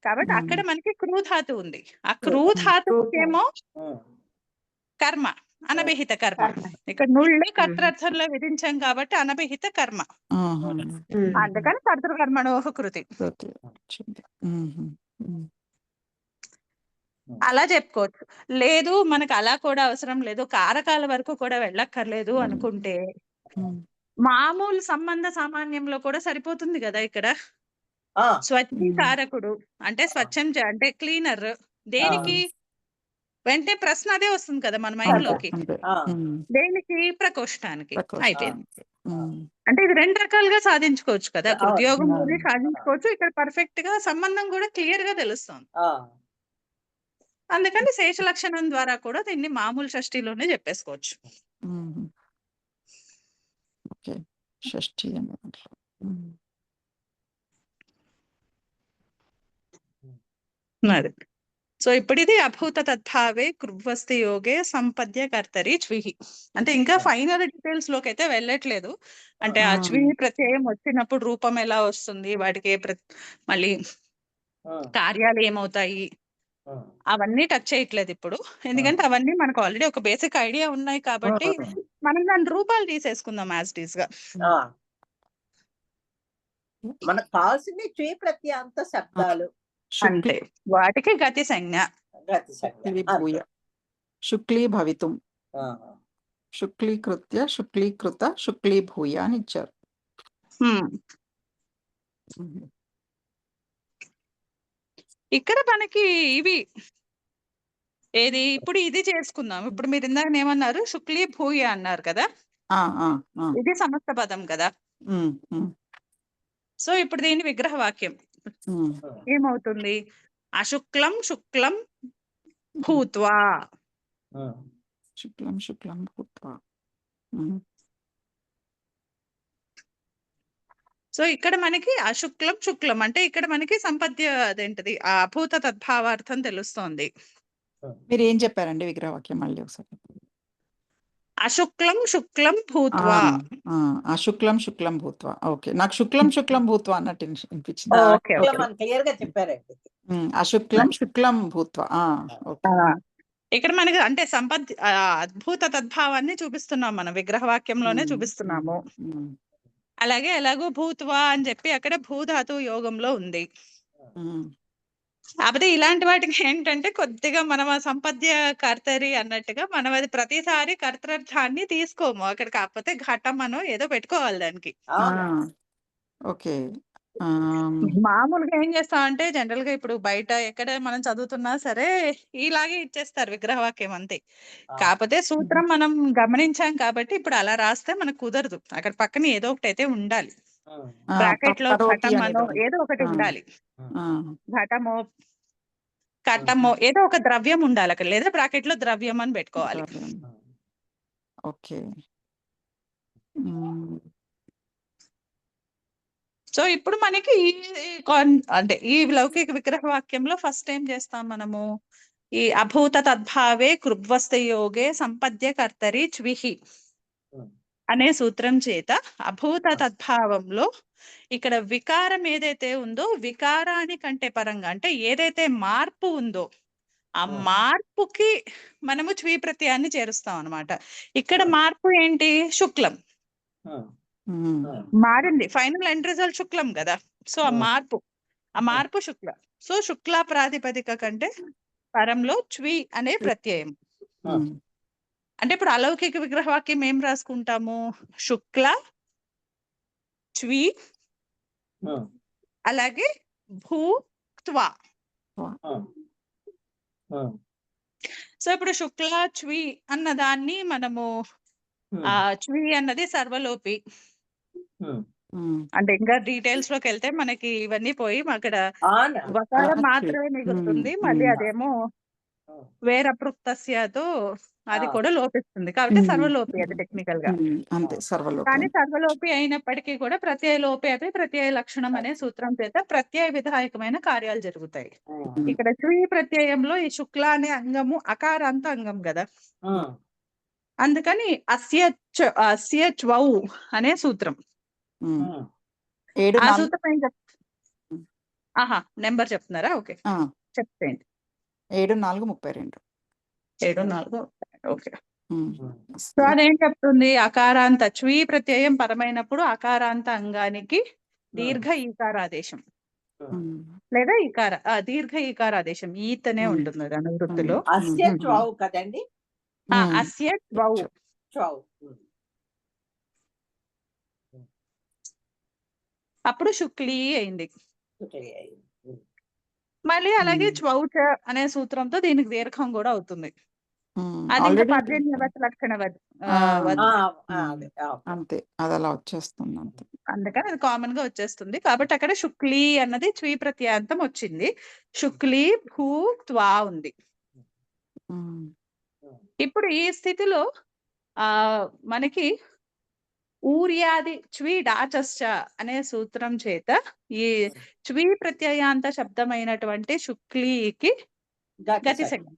కాబట్టి అక్కడ మనకి క్రూధాతు ఉంది. ఆ క్రూధాతుకేమో కర్మ, అనభిహిత కర్మ. ఇక్కడ నుళ్ళు కర్తృర్థంలో విధించాం కాబట్టి అనభిహిత కర్మ, అందుకని కర్తృకర్మణోః కృతి. అలా చెప్పుకోవచ్చు. లేదు మనకు అలా కూడా అవసరం లేదు, కారకాల వరకు కూడా వెళ్ళక్కర్లేదు అనుకుంటే మామూలు సంబంధ సామాన్యంలో కూడా సరిపోతుంది కదా. ఇక్కడ స్వచ్ఛీకారకుడు అంటే స్వచ్ఛం అంటే క్లీనర్, దేనికి వెంటనే ప్రశ్న అదే వస్తుంది కదా మన మైండ్ లోకి, దేనికి? ప్రకోష్టానికి. అయిపోయింది. అంటే ఇది రెండు రకాలుగా సాధించుకోవచ్చు కదా, కృతయోగం సాధించుకోవచ్చు, ఇక్కడ పర్ఫెక్ట్ గా సంబంధం కూడా క్లియర్ గా తెలుస్తుంది. అందుకని శేష లక్షణం ద్వారా కూడా దీన్ని మామూలు షష్ఠీలోనే చెప్పేసుకోవచ్చు. సో ఇప్పుడు ఇది అభూత తద్భావే కృవస్తి యోగే సంపద్య కర్తరి చ్విహి. అంటే ఇంకా ఫైనల్ డీటెయిల్స్ లోకి అయితే వెళ్ళట్లేదు. అంటే ఆ చ్విహి ప్రత్యయం వచ్చినప్పుడు రూపం ఎలా వస్తుంది, వాటికి మళ్ళీ కార్యాలు ఏమవుతాయి, అవన్నీ టచ్ చేయట్లేదు ఇప్పుడు. ఎందుకంటే అవన్నీ మనకు ఆల్రెడీ ఒక బేసిక్ ఐడియా ఉన్నాయి కాబట్టి మనం దాని రూపాలు తీసేసుకుందాం యాజ్ ఇట్ ఈస్ గా. మనకు కావాల్సింది చ్వీ ప్రత్యాంత శబ్దాలు అంటే వాటికి గతి సంజ్ఞ. శుక్లీ భవితుం, శుక్లీకృత్య శుక్లీకృత శుక్లీభూయ అని ఇచ్చారు. హ్మ్. హుహు. ఇక్కడ మనకి ఇవి ఏది ఇప్పుడు ఇది చేసుకుందాం. ఇప్పుడు మీరు ఇందాకనేమన్నారు? శుక్లీ భూయ అన్నారు కదా! ఆ! ఆ! ఆ! ఇది సమస్త పదం కదా! హ్మ్. హ్మ్. సో, ఇప్పుడు దీని విగ్రహ వాక్యం హ్మ్. ఏమవుతుంది? అశుక్లం శుక్లం భూత్వా. శుక్లం శుక్లం భూత్వా. హ్మ్. సో, ఇక్కడ మనకి అశుక్లం శుక్లం అంటే ఇక్కడ మనకి సంపద్య అదేంటిది అభూత తద్భావార్థం తెలుస్తోంది. మీరేం చెప్పారండి విగ్రహవాక్యం మళ్ళీ ఒకసారి? అశుక్లం శుక్లం ఆ! భూత్వా. ఆ! అశుక్లం శుక్లం భూత్వా. ఓకే. నాకు శుక్లం శుక్లం భూత్వా అన్నట్టు అనిపించింది. ఓకే. శుక్లం ఓకే. అని క్లియర్ గా చెప్పారండి. అశుక్లం శుక్లం భూత్వా. ఓకే. ఇక్కడ మనకి అంటే అద్భుత తద్భావాన్ని చూపిస్తున్నాం మనం విగ్రహ వాక్యంలోనే చూపిస్తున్నాము. అలాగే ఎలాగో భూత్వా అని చెప్పి అక్కడ భూధాతు యోగంలో ఉంది. కాకపోతే ఇలాంటి వాటికి ఏంటంటే కొద్దిగా మనం ఆ సంపద్య కర్తరి అన్నట్టుగా మనం అది ప్రతిసారి కర్తృర్థాన్ని తీసుకోము అక్కడ. కాకపోతే ఘటం మనం ఏదో పెట్టుకోవాలి దానికి. ఓకే. మామూలుగా ఏం చేస్తామంటే జనరల్ గా ఇప్పుడు బయట ఎక్కడ మనం చదువుతున్నా సరే ఇలాగే ఇచ్చేస్తారు విగ్రహవాక్యం అంతే. కాకపోతే సూత్రం మనం గమనించాం కాబట్టి ఇప్పుడు అలా రాస్తే మనకు కుదరదు. అక్కడ పక్కన ఏదో ఒకటి అయితే ఉండాలి. బ్రాకెట్ లో ఘటం అనో ఏదో ఒకటి ఉండాలి. ఘటమో కట్టమో ఏదో ఒక ద్రవ్యం ఉండాలి అక్కడ, లేదా బ్రాకెట్ లో ద్రవ్యం అని పెట్టుకోవాలి. ఓకే. సో ఇప్పుడు మనకి అంటే ఈ లౌకిక విగ్రహ వాక్యంలో ఫస్ట్ ఏం చేస్తాం మనము? ఈ అభూత తద్భావే కృద్వస్త యోగే సంపద్య కర్తరి చ్విహి అనే సూత్రం చేత అభూత తద్భావంలో ఇక్కడ వికారం ఏదైతే ఉందో వికారానికంటే పరంగా అంటే ఏదైతే మార్పు ఉందో ఆ మార్పుకి మనము చ్వి ప్రత్యయాన్ని చేరుస్తాం అన్నమాట. ఇక్కడ మార్పు ఏంటి? శుక్లం మారింది. ఫైనల్ ఎండ్ రిజల్ట్ శుక్లం కదా. సో ఆ మార్పు శుక్ల. సో శుక్ల ప్రాతిపదిక కంటే పరంలో చ్వి అనే ప్రత్యయం. అంటే ఇప్పుడు అలౌకిక విగ్రహవాక్యం ఏం రాసుకుంటాము? శుక్ల చ్వి అలాగే భూత్వా. సో ఇప్పుడు శుక్ల చ్వి అన్న దాన్ని మనము చ్వి అన్నది సర్వలోపి. అంటే ఇంకా డీటెయిల్స్ లోకి వెళ్తే మనకి ఇవన్నీ పోయి అక్కడ వకారం మాత్రమే మిగులుతుంది. మళ్ళీ అదేమో వేరప్రుక్తస్యతో అది కూడా లోపిస్తుంది. కాబట్టి సర్వలోపి అది టెక్నికల్ గా. అంతే సర్వలోపి. కానీ సర్వలోపి అయినప్పటికీ కూడా ప్రత్యయ లోపి అవి ప్రత్యయ లక్షణం అనే సూత్రం చేత ప్రత్యయ విధాయకమైన కార్యాలు జరుగుతాయి. ఇక్కడ చ్వి ప్రత్యయంలో ఈ శుక్ల అనే అంగము అకారాంత అంగం కదా. అందుకని అస్య చ్వౌ అనే సూత్రం. ఆ సూత్రం ఏం నెంబర్ చెప్తున్నారా? ఓకే చెప్పండి. 7:4:32. 7:4. ఓకే. సో అదేం చెప్తుంది? అకారాంత చ్వి ప్రత్యయం పరమైనప్పుడు అకారాంత అంగానికి దీర్ఘ ఈకారాదేశం లేదా దీర్ఘ ఈకారాదేశం ఈతనే ఉంటుంది అది అనువృత్తిలో. అస్య చ్వౌ కదండి. అస్య చ్వౌ. అప్పుడు శుక్లీ అయింది. మళ్ళీ అలాగే చ్వౌచ అనే సూత్రంతో దీనికి దీర్ఘం కూడా అవుతుంది. అది ఇంకా పర్జన్యవత్ లక్షణవత్. అంతే అది అలా వచ్చేస్తుంది అంతే. అందుకని అది కామన్ గా వచ్చేస్తుంది. కాబట్టి అక్కడ శుక్లీ అన్నది చ్వి ప్రత్యాంతం వచ్చింది. శుక్లీ భూత్వా ఉంది. ఇప్పుడు ఈ స్థితిలో మనకి ఊర్యాది చ్వి డాచశ్చ అనే సూత్రం చేత ఈ చ్వి ప్రత్యయాంత శబ్దమైనటువంటి శుక్లీకి గతి సంజ్ఞ.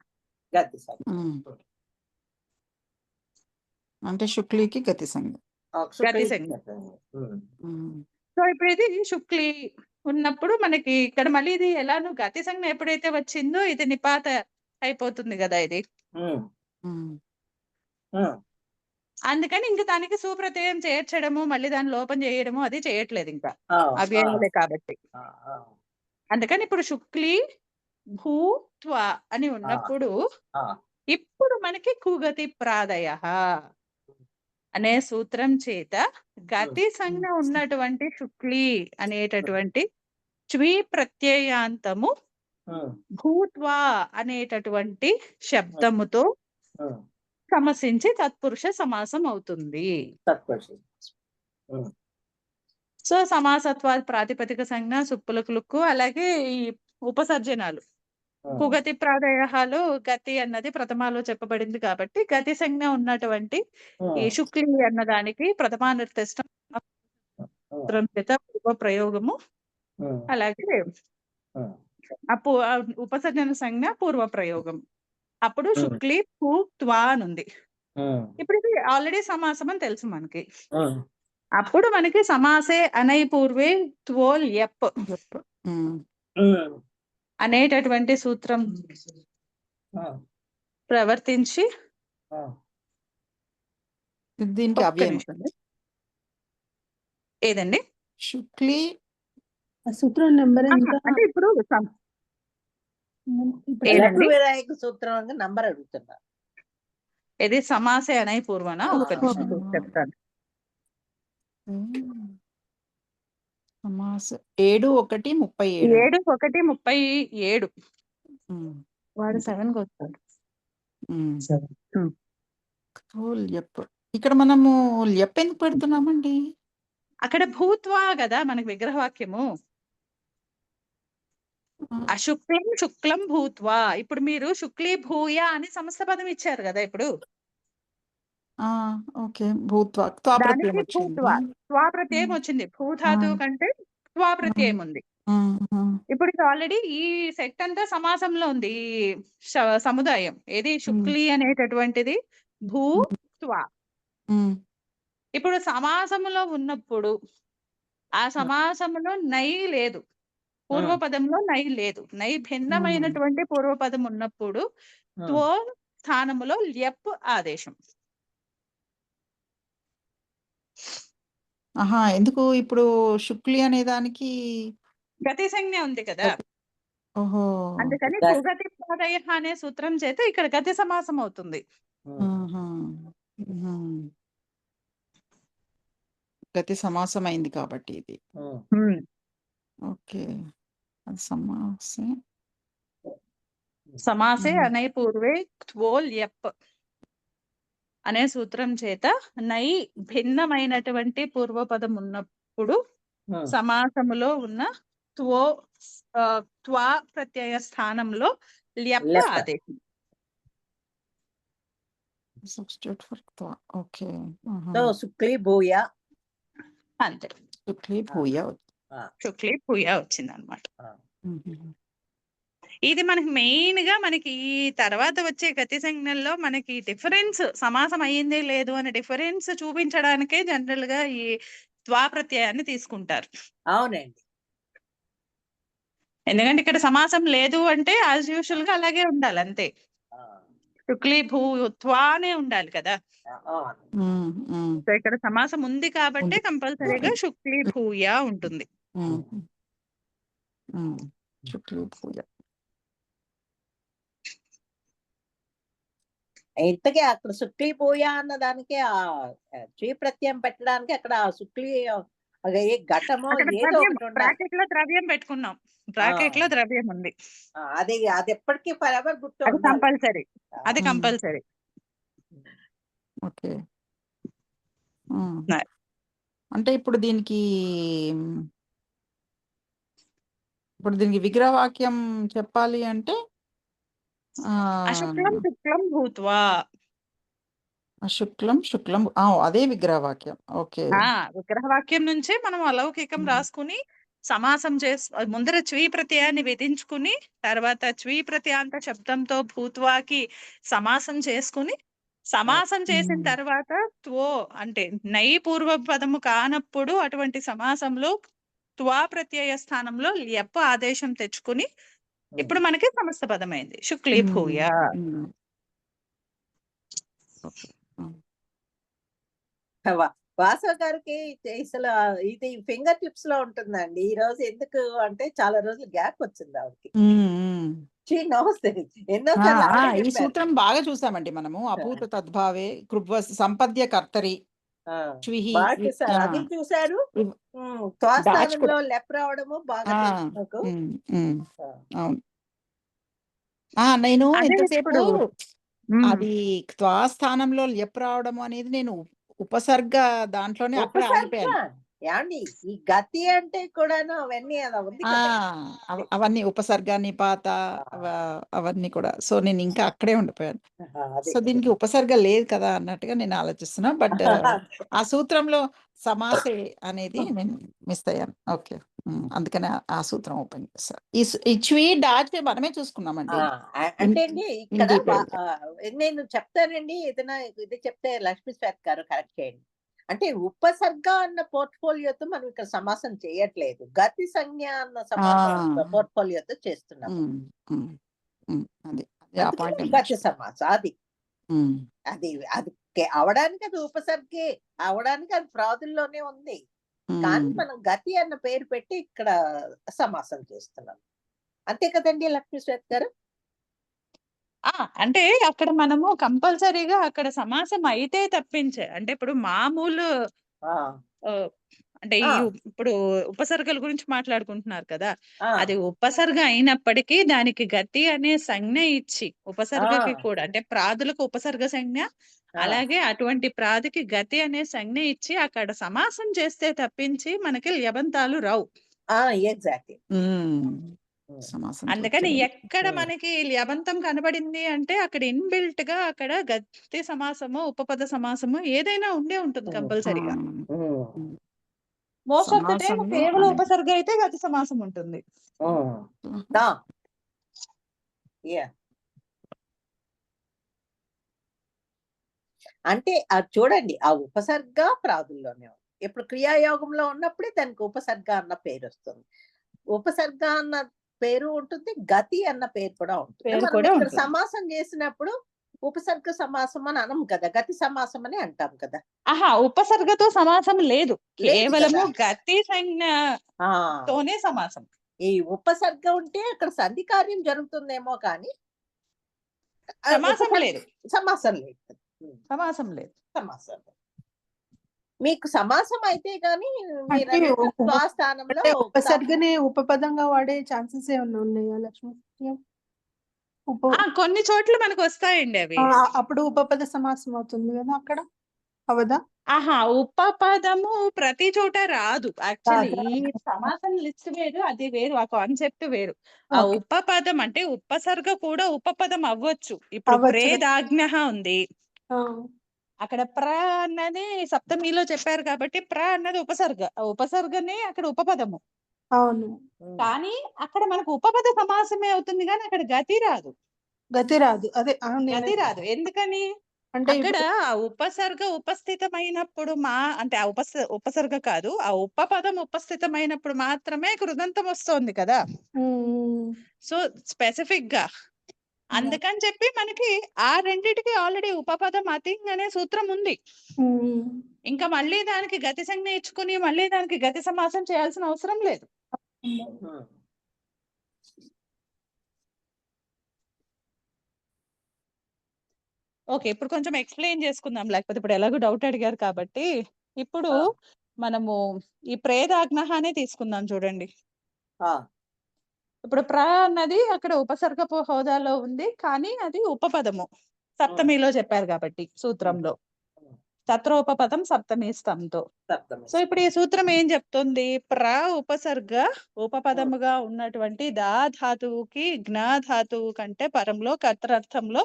అంటే శుక్లీకి గతి సంజ్ఞ. సో ఇప్పుడు ఇది శుక్లీ ఉన్నప్పుడు మనకి ఇక్కడ మళ్ళీ ఇది ఎలానో గతి సంజ్ఞ ఎప్పుడైతే వచ్చిందో ఇది నిపాత అయిపోతుంది కదా ఇది. అందుకని ఇంకా దానికి సుప్రత్యయం చేర్చడము మళ్ళీ దాన్ని లోపం చేయడము అది చేయట్లేదు ఇంకా అవ్యయాలే కాబట్టి. అందుకని ఇప్పుడు శుక్లీ భూత్వ అని ఉన్నప్పుడు ఇప్పుడు మనకి కుగతి ప్రాదయ అనే సూత్రం చేత గతి సంజ్ఞ ఉన్నటువంటి శుక్లి అనేటటువంటి చ్వి ప్రత్యయాంతము భూత్వా అనేటటువంటి శబ్దముతో సమసించి తత్పురుష సమాసం అవుతుంది. సో సమాసత్వ ప్రాతిపదిక సంజ్ఞ సుప్పులకు అలాగే ఈ ఉపసర్జనాలు కుగతి ప్రాదయహాలు గతి అన్నది ప్రథమాలో చెప్పబడింది కాబట్టి గతి సంజ్ఞ ఉన్నటువంటి ఈ శుక్లి అన్నదానికి ప్రథమా నిర్దిష్టం చేత పూర్వ ప్రయోగము అలాగే ఉపసర్జన సంజ్ఞ పూర్వ ప్రయోగం అప్పుడు శుక్లి భూ త్వా అనుంది. ఇప్పుడు ఇది ఆల్రెడీ సమాసం అని తెలుసు మనకి. అప్పుడు మనకి సమాసే అనై పూర్వే త్వోల్ ఎప్ అనేటటువంటి సూత్రం ప్రవర్తించి దీనికి అవ్యయం ఏదండి శుక్లి సూత్రం నెంబర్ అంటే ఇప్పుడు విరాయక సూత్రం నంబర్ అడుగుతున్నా. ఇది సమాసే అనై పూర్వన ఒక నిమిషం చెప్తాను. 7:1:37 7:1:37 వాడు 7 కి వస్తాడు. ఇక్కడ మనము ల్యప్ ఎందుకు పెడుతున్నామండి? అక్కడ భూత్వా కదా మనకి విగ్రహవాక్యము. అశుక్లం శుక్లం భూత్వా. ఇప్పుడు మీరు శుక్లీ భూయ అని సమస్త పదం ఇచ్చారు కదా. ఇప్పుడు ఓకే భూత్వా త్వా ప్రత్యయం వచ్చింది. భూధాతువు కంటే త్వా ప్రత్యయం ఉంది. ఇప్పుడు ఆల్రెడీ ఈ సెట్ అంతా సమాసంలో ఉంది. ఈ సముదాయం ఏది శుక్లి అనేటటువంటిది భూ త్వా. ఇప్పుడు సమాసములో ఉన్నప్పుడు ఆ సమాసములో నై లేదు, పూర్వపదంలో నై లేదు. నై భిన్నమైనటువంటి పూర్వపదం ఉన్నప్పుడు త్వో స్థానములో ల్యప్ ఆదేశం. ఎందుకు ఇప్పుడు శుక్లి అనే దానికి గతి సంజ్ఞ ఉంది కదా. అందుకని కుగతి ప్రాదయ అనే సూత్రం చేత ఇక్కడ గతి సమాసం అవుతుంది. గతి సమాసం అయింది కాబట్టి ఇది. ఓకే సమాసే అనై పూర్వే త్వోల్ యప్ అనే సూత్రం చేత నై భిన్నమైనటువంటి పూర్వపదం ఉన్నప్పుడు సమాసములో ఉన్న త్వా ప్రత్యయ స్థానంలో ల్యప్ ఆదేశం. శుక్లి భూయ అంతే. శుక్లి భూయ వచ్చింది అనమాట. ఇది మనకి మెయిన్ గా మనకి ఈ తర్వాత వచ్చే గతి సంజ్ఞల్లో మనకి డిఫరెన్స్ సమాసం అయ్యిందే లేదు అనే డిఫరెన్స్ చూపించడానికే జనరల్ గా ఈ త్వా ప్రత్యయాన్ని తీసుకుంటారు. అవునండి. ఎందుకంటే ఇక్కడ సమాసం లేదు అంటే యాజ్ యూజువల్ గా అలాగే ఉండాలి అంతే. శుక్లి భూ త్వానే ఉండాలి కదా. సో ఇక్కడ సమాసం ఉంది కాబట్టి కంపల్సరీగా శుక్లి భూయ ఉంటుంది. శుక్లి భూయ. ఇంతకీ అక్కడ శుక్లి భూయ అన్న దానికి ఆ శ్రీ ప్రత్యయం పెట్టడానికి అక్కడ శుక్లి ఘటము ఏదో బ్రాకెట్ లో ద్రవ్యం పెట్టుకున్నాం. బ్రాకెట్ లో ద్రవ్యం ఉంది. అది ఎప్పటికీ ఫరెవర్ గుర్తు కంపల్సరీ. అది కంపల్సరీ. ఓకే. అంటే ఇప్పుడు దీనికి విగ్రహవాక్యం చెప్పాలి అంటే అశుక్లం శుక్లం భూత్వా. అశుక్లం శుక్లం అదే విగ్రహవాక్యం. ఓకే. విగ్రహవాక్యం నుంచే మనం అలౌకికం రాసుకుని సమాసం ముందర చ్వి ప్రత్యయాన్ని విధించుకుని తర్వాత చ్వి ప్రత్యాంత శబ్దంతో భూత్వాకి సమాసం చేసుకుని సమాసం చేసిన తర్వాత త్వో అంటే నై పూర్వ పదము కానప్పుడు అటువంటి సమాసంలో త్వా ప్రత్యయ స్థానంలో ల్యప్ ఆదేశం తెచ్చుకుని ఇప్పుడు మనకి సమస్త పదమైంది శుక్లి భూయ. వాసవ గారికి అసలు ఇది ఫింగర్ టిప్స్ లో ఉంటుందండి. ఈ రోజు ఎందుకు అంటే చాలా రోజులు గ్యాప్ వచ్చింది ఆవిడకి. ఈ సూత్రం బాగా చూసామండి మనము. అభూత తద్భావే కృభ్వ సంపద్య కర్తరి ఆ, చ్విహి బాగా చూసారు, అది చూసారు. త్వాస్థానంలో కూడా లెప్ రావడము బాగా ఆ, తెలుసు నాకు. ఉమ్, ఉమ్, ఆ, అవును. నేను అదే ఎంతసేపు ఇప్పుడు ఉమ్, అది స్థానంలో లెప్ రావడం అనేది నేను ఉపసర్గ దాంట్లోనే అక్కడే ఉపసర్గ ఆగిపోయాను. ఏమండి, ఈ గతి అంటే కూడాను అవన్నీ అలా ఉంది ఆ కదా. అవన్నీ ఉపసర్గ నిపాత అవన్నీ కూడా. సో నేను ఇంకా అక్కడే ఉండిపోయాను. అదే సో దీనికి ఉపసర్గ లేదు కదా అన్నట్టుగా నేను ఆలోచిస్తున్నా. బట్ ఆ సూత్రంలో సమాసే అనేది నేను మిస్ అయ్యాను. ఓకే, అందుకనే ఆ సూత్రం ఓపెన్ చేస్తాను. ఈ చ్వి డాచే మనమే చూసుకున్నామండి అంటే అండి ఇన్ ఇక్కడ డీటెయిల్. నేను చెప్తానండి, ఏదైనా ఇది చెప్తే లక్ష్మీ శ్వేత గారు కరెక్ట్ చేయండి. అంటే ఉపసర్గ అన్న పోర్ట్ఫోలియోతో మనం ఇక్కడ సమాసం చేయట్లేదు, గతి సంజ్ఞ అన్న సమాసం పోర్ట్ఫోలియోతో చేస్తున్నాం. అది ఆ అందుకని పాయింట్ గతి సమాసం అది అది అది అవడానికి అది ఉపసర్గే అవడానికి అది ప్రాదుల్లోనే ఉంది. కానీ మనం గతి అన్న పేరు పెట్టి ఇక్కడ సమాసం చేస్తున్నాం. అంతే కదండి లక్ష్మీ శ్వేత గారు? అంటే అక్కడ మనము కంపల్సరీగా అక్కడ సమాసం అయితే తప్పించే, అంటే ఇప్పుడు మామూలు ఆ, అంటే ఆ, ఇప్పుడు ఉపసర్గల గురించి మాట్లాడుకుంటున్నారు కదా, ఆ, అది ఉపసర్గ అయినప్పటికీ దానికి గతి అనే సంజ్ఞ ఇచ్చి, ఉపసర్గకి కూడా అంటే ప్రాదులకు ఉపసర్గ సంజ్ఞ, అలాగే అటువంటి ప్రాదికి గతి అనే సంజ్ఞ ఇచ్చి అక్కడ సమాసం చేస్తే తప్పించి మనకి ల్యబంతాలు రావు. ఎగ్జాక్ట్లీ. సమాసం అందుకని ఎక్కడ మనకి ల్యబంతం కనబడింది అంటే అక్కడ ఇన్బిల్ట్ గా అక్కడ గతి సమాసము ఉపపద సమాసము ఏదైనా ఉండే ఉంటుంది కంపల్సరీగా. మోస్ట్ ఆఫ్ ద టైమ్ కేవలం ఉపసర్గ అయితే గతి సమాసం ఉంటుంది. అంటే అది చూడండి, ఆ ఉపసర్గ ప్రాదుల్లోనే ఉంది. ఇప్పుడు క్రియాయోగంలో ఉన్నప్పుడే దానికి ఉపసర్గ అన్న పేరు వస్తుంది, ఉపసర్గ అన్న పేరు ఉంటుంది, గతి అన్న పేరు కూడా ఉంటుంది. మనం ఇక్కడ సమాసం చేసినప్పుడు ఉపసర్గ సమాసం అని అనం కదా, గతి సమాసం అని అంటాం కదా. ఉపసర్గతో సమాసం లేదు, కేవలము గతి సంజ్ఞతోనే సమాసం. ఈ ఉపసర్గ ఉంటే అక్కడ సంధి కార్యం జరుగుతుందేమో కానీ సమాసం లేదు, సమాసం లేదు, సమాసం లేదు. సమాసం మీకు సమాసం అయితే గానీ స్థానంలో ఉపసర్గని ఉపపదంగా వాడే ఛాన్సెస్ ఏమన్నా ఉన్నాయా లక్ష్మి? కొన్ని చోట్ల మనకు వస్తాయండి అవి. అప్పుడు ఉపపద సమాసం అవుతుంది కదా అక్కడ, అవదా? ఉపపదము ప్రతి చోట రాదు యాక్చువల్లీ. ఈ సమాసం లిస్ట్ వేరు, అది వేరు, ఆ కాన్సెప్ట్ వేరు. ఆ ఉపపదం అంటే ఉపసర్గ కూడా ఉపపదం అవ్వచ్చు. ఇప్పుడు ప్రేదాజ్ఞ ఉంది, అక్కడ ప్ర అన్నది సప్తమిలో చెప్పారు కాబట్టి ప్ర అన్నది ఉపసర్గ, ఉపసర్గనే అక్కడ ఉపపదము. అవును, కానీ అక్కడ మనకు ఉపపద సమాసమే అవుతుంది కానీ అక్కడ గతి రాదు. గతి రాదు, అదే గతి రాదు. ఎందుకని అంటే అక్కడ ఉపసర్గ ఉపస్థితమైనప్పుడు అంటే ఆ ఉపసర్గ కాదు, ఆ ఉపపదం ఉపస్థితమైనప్పుడు మాత్రమే కృదంతం వస్తుంది కదా. సో స్పెసిఫిక్ గా అందుకని చెప్పి మనకి ఆ రెండిటికి ఆల్రెడీ ఉపపదం అతింగ్ అనే సూత్రం ఉంది. ఇంకా మళ్ళీ దానికి గతి సంజ్ఞ ఇచ్చుకుని మళ్ళీ దానికి గతి సమాసం చేయాల్సిన అవసరం లేదు. ఓకే, ఇప్పుడు కొంచెం ఎక్స్ప్లెయిన్ చేసుకుందాం, లేకపోతే ఇప్పుడు ఎలాగో డౌట్ అడిగారు కాబట్టి. ఇప్పుడు మనము ఈ ప్రేదాజ్ఞనే తీసుకుందాం చూడండి. ఇప్పుడు ప్ర అన్నది అక్కడ ఉపసర్గపు హోదాలో ఉంది కానీ అది ఉపపదము, సప్తమిలో చెప్పారు కాబట్టి సూత్రంలో తత్రోపపదం సప్తమి స్థంతో. సో ఇప్పుడు ఈ సూత్రం ఏం చెప్తుంది, ప్ర ఉపసర్గ ఉపపదముగా ఉన్నటువంటి దా ధాతువుకి జ్ఞా ధాతువు కంటే పరంలో కర్తర్థంలో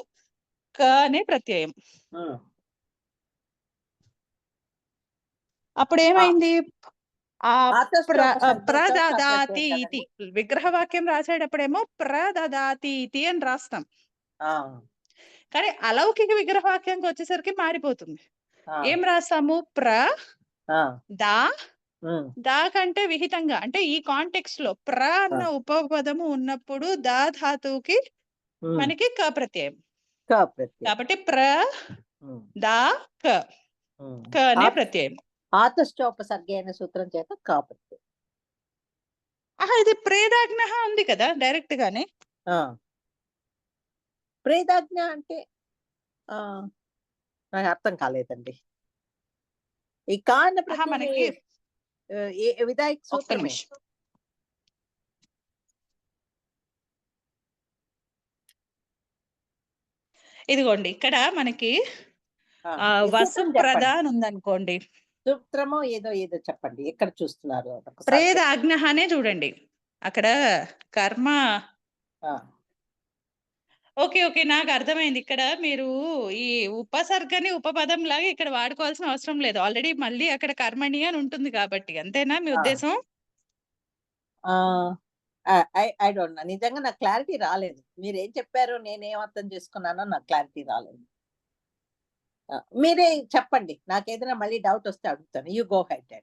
క అనే ప్రత్యయం. అప్పుడు ఏమైంది, ప్రదదాతి ఇతి విగ్రహవాక్యం రాసేటప్పుడేమో ప్రదదాతి ఇతి అని రాస్తాం, కానీ అలౌకిక విగ్రహవాక్యంకి వచ్చేసరికి మారిపోతుంది. ఏం రాస్తాము, ప్ర దా కంటే విహితంగా, అంటే ఈ కాంటెక్స్ట్ లో ప్ర అన్న ఉపపదము ఉన్నప్పుడు దా ధాతువుకి మనకి క ప్రత్యయం కాబట్టి ప్ర దా క అనే ప్రత్యయం. ఆతశ్చోపసర్గే అనే సూత్రం చేత కా ప్రత్యయం. ఇది ప్రేదాజ్ఞ ఉంది కదా డైరెక్ట్ గానే. ప్రేదాజ్ఞ అంటే నాకు అర్థం కాలేదండి. ఈ కాన ఆహా, ప్రతి మనకి విధాయక ఒక్క సూత్రమే. నిమిషం. ఇదిగోండి ఇక్కడ మనకి ఈ వసు సూత్రం చెప్పండి. ప్రధాన్ ఉందనుకోండి, సూత్రమో ఏదో ఏదో చెప్పండి, ఎక్కడ చూస్తున్నారు ఒకసారి ప్రేద ఆజ్ఞహానే చూడండి అక్కడ కర్మ. ఆ, ఓకే ఓకే, నాకు అర్థమైంది. ఇక్కడ మీరు ఈ ఉపసర్గని ఉపపదం లాగా ఇక్కడ వాడుకోవాల్సిన అవసరం లేదు. ఆల్రెడీ మళ్ళీ అక్కడ కర్మణి అని ఉంటుంది కాబట్టి, అంతేనా మీ ఆ. ఉద్దేశం? ఐ డోంట్ నో, నిజంగా నాకు క్లారిటీ రాలేదు. మీరు ఏం చెప్పారో నేనేం అర్థం చేసుకున్నానో నాకు క్లారిటీ రాలేదు. మీరే చెప్పండి, నాకు ఏదైనా మళ్ళీ డౌట్ వస్తే అడుగుతాను. You go head.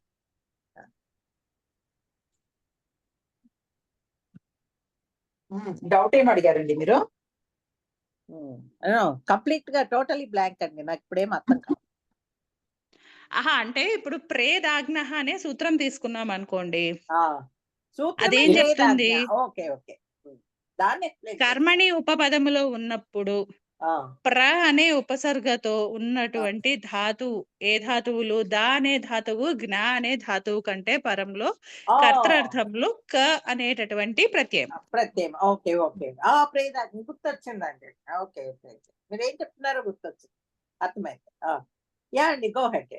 డౌట్ ఏం అడిగారండి మీరు? కంప్లీట్ గా టోటలీ బ్లాంక్ అండి, నాకు ఇప్పుడేం అర్థం కాదు. ఆహా, అంటే ఇప్పుడు ప్రేదాజ్ఞ అనే సూత్రం తీసుకున్నాం అనుకోండి, సూత్రమే అదేం చెప్తుంది? ప్రేదాజ్ఞ. ఓకే ఓకే, దాన్ని explain చేయండి. కర్మణి ఉపపదములో ఉన్నప్పుడు ఆ, ప్ర అనే ఉపసర్గతో ఉన్నటువంటి ధాతువు, ఏ ధాతువులు? దా అనే ధాతువు జ్ఞ అనే ధాతువు కంటే పరంలో ఆ, కర్తర్థంలో క అనేటటువంటి ప్రత్యయం. ప్రత్యయం. ఓకే ఓకే, ప్రేదాజ్ఞ గుర్తొచ్చిందండి. ఓకే ఓకే, మీరు ఏం చెప్తున్నారో గుర్తొచ్చింది, అర్థమైంది. యా అండి, గో హెడ్.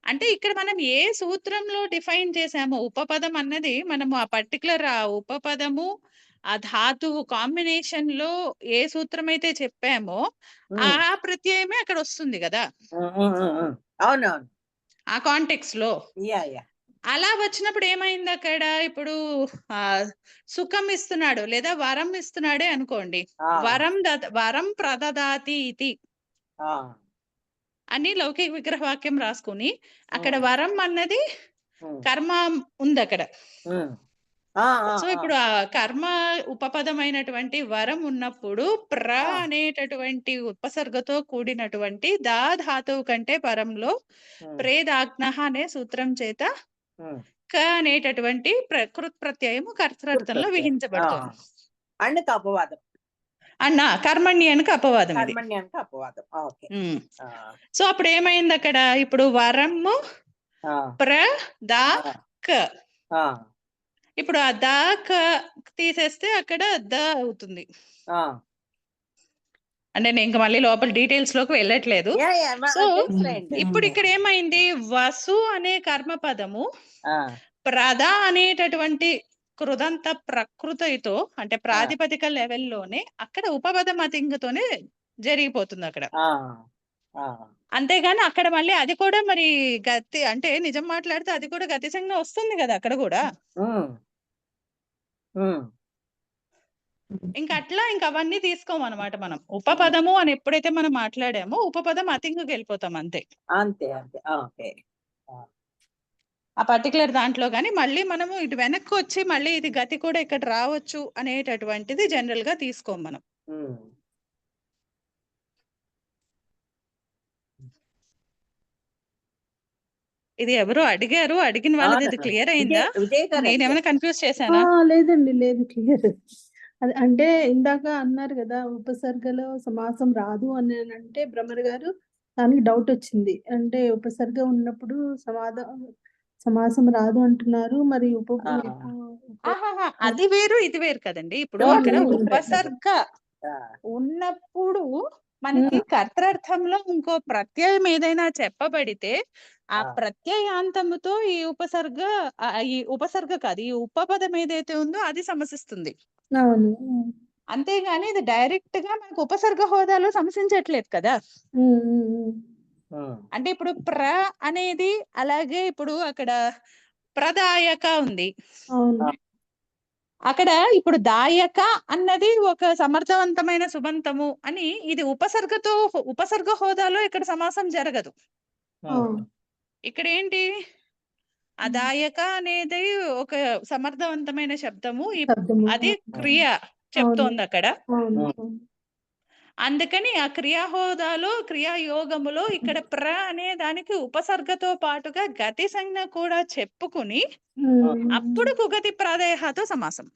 అంటే ఇక్కడ మనం ఏ సూత్రంలో డిఫైన్ చేసామో ఉపపదం అన్నది, మనము ఆ పర్టికులర్ ఆ ఉపపదము ఆ ధాతువు కాంబినేషన్ లో ఏ సూత్రం అయితే చెప్పామో ఆ ప్రత్యయమే అక్కడ వస్తుంది కదా, అవునవును, ఆ కాంటెక్స్ లో. Yeah yeah. అలా వచ్చినప్పుడు ఏమైంది అక్కడ? ఇప్పుడు ఆ సుఖం ఇస్తున్నాడు లేదా వరం ఇస్తున్నాడే అనుకోండి, వరం ప్రదదాతి ఇది అని లౌకిక విగ్రహ వాక్యం రాసుకుని అక్కడ వరం అన్నది కర్మ ఉంది అక్కడ. సో ఇప్పుడు ఆ కర్మ ఉపపదమైనటువంటి వరం ఉన్నప్పుడు ప్ర అనేటటువంటి ఉపసర్గతో కూడినటువంటి దా ధాతువు కంటే పరంలో ప్రేదాజ్ఞ అనే సూత్రం చేత క అనేటటువంటి ప్రకృతి ప్రత్యయము కర్తృర్థంలో విహించబడుతుంది. అన్నకు అపవాదం, అన్న కర్మణ్యానికి అపవాదం ఇది. కర్మణ్యానికి అపవాదం. ఓకే. సో అప్పుడు ఏమైంది అక్కడ? ఇప్పుడు వరము ప్ర దా క, ఇప్పుడు ఆ దా క తీసేస్తే అక్కడ ద అవుతుంది. అంటే నేను ఇంకా మళ్ళీ లోపల డీటెయిల్స్ లోకి వెళ్ళట్లేదు. సో ఇప్పుడు ఇక్కడ ఏమైంది? వసు అనే కర్మ పదము ప్రద అనేటటువంటి కృదంత ప్రకృతితో, అంటే ప్రాతిపదిక లెవెల్లోనే అక్కడ ఉపపదం అతింగతోనే జరిగిపోతుంది అక్కడ. అంతేగాని అక్కడ మళ్ళీ అది కూడా మరి గతి, అంటే నిజం మాట్లాడితే అది కూడా గతి సంజ్ఞ వస్తుంది కదా అక్కడ కూడా. ఇంకా అట్లా ఇంకా అవన్నీ తీసుకోమన్నమాట మనం. ఉపపదము అని ఎప్పుడైతే మనం మాట్లాడామో ఉపపదం అతింగుకి వెళ్ళిపోతాం అంతే. అంతే అంతే. ఓకే. ఆ పర్టికులర్ దాంట్లో కానీ మళ్ళీ మనము ఇటు వెనక్కి వచ్చి మళ్ళీ ఇది గతి కూడా ఇక్కడ రావచ్చు అనేటటువంటిది జనరల్ గా తీసుకోం మనం. ఇది ఎవరు అడిగారు, అడిగిన వాళ్ళది ఇది క్లియర్ అయిందా? నేనేమైనా కన్ఫ్యూజ్ చేశానా? లేదండి, లేదు, క్లియర్. అంటే ఇందాక అన్నారు కదా ఉపసర్గలో సమాసం రాదు అని అంటే భ్రమర్ గారు, దానికి డౌట్ వచ్చింది. అంటే ఉపసర్గ ఉన్నప్పుడు సమాసం రాదు అంటున్నారు, మరి అది వేరు ఇది వేరు కదండి. ఇప్పుడు ఇక్కడ ఉపసర్గ ఉన్నప్పుడు మనకి కర్తర్థంలో ఇంకో ప్రత్యయం ఏదైనా చెప్పబడితే ఆ ప్రత్యయాంతముతో ఈ ఉపసర్గ కాదు, ఈ ఉపపదం ఏదైతే ఉందో అది సమసిస్తుంది. అంతేగాని ఇది డైరెక్ట్ గా మనకు ఉపసర్గ హోదాలో సమసించట్లేదు కదా. అంటే ఇప్పుడు ప్ర అనేది, అలాగే ఇప్పుడు అక్కడ ప్రదాయక ఉంది, అక్కడ ఇప్పుడు దాయక అన్నది ఒక సమర్థవంతమైన సుబంతము అని, ఇది ఉపసర్గ హోదాలో ఇక్కడ సమాసం జరగదు. ఇక్కడ ఏంటి? ఆ దాయక అనేది ఒక సమర్థవంతమైన శబ్దము, అది క్రియ చెప్తోంది అక్కడ. అందుకని ఆ క్రియా హోదాలో, క్రియాయోగములో ఇక్కడ ప్ర అనే దానికి ఉపసర్గతో పాటుగా గతి సంజ్ఞ కూడా చెప్పుకుని అప్పుడు కుగతి ప్రాదేహతో సమాసం.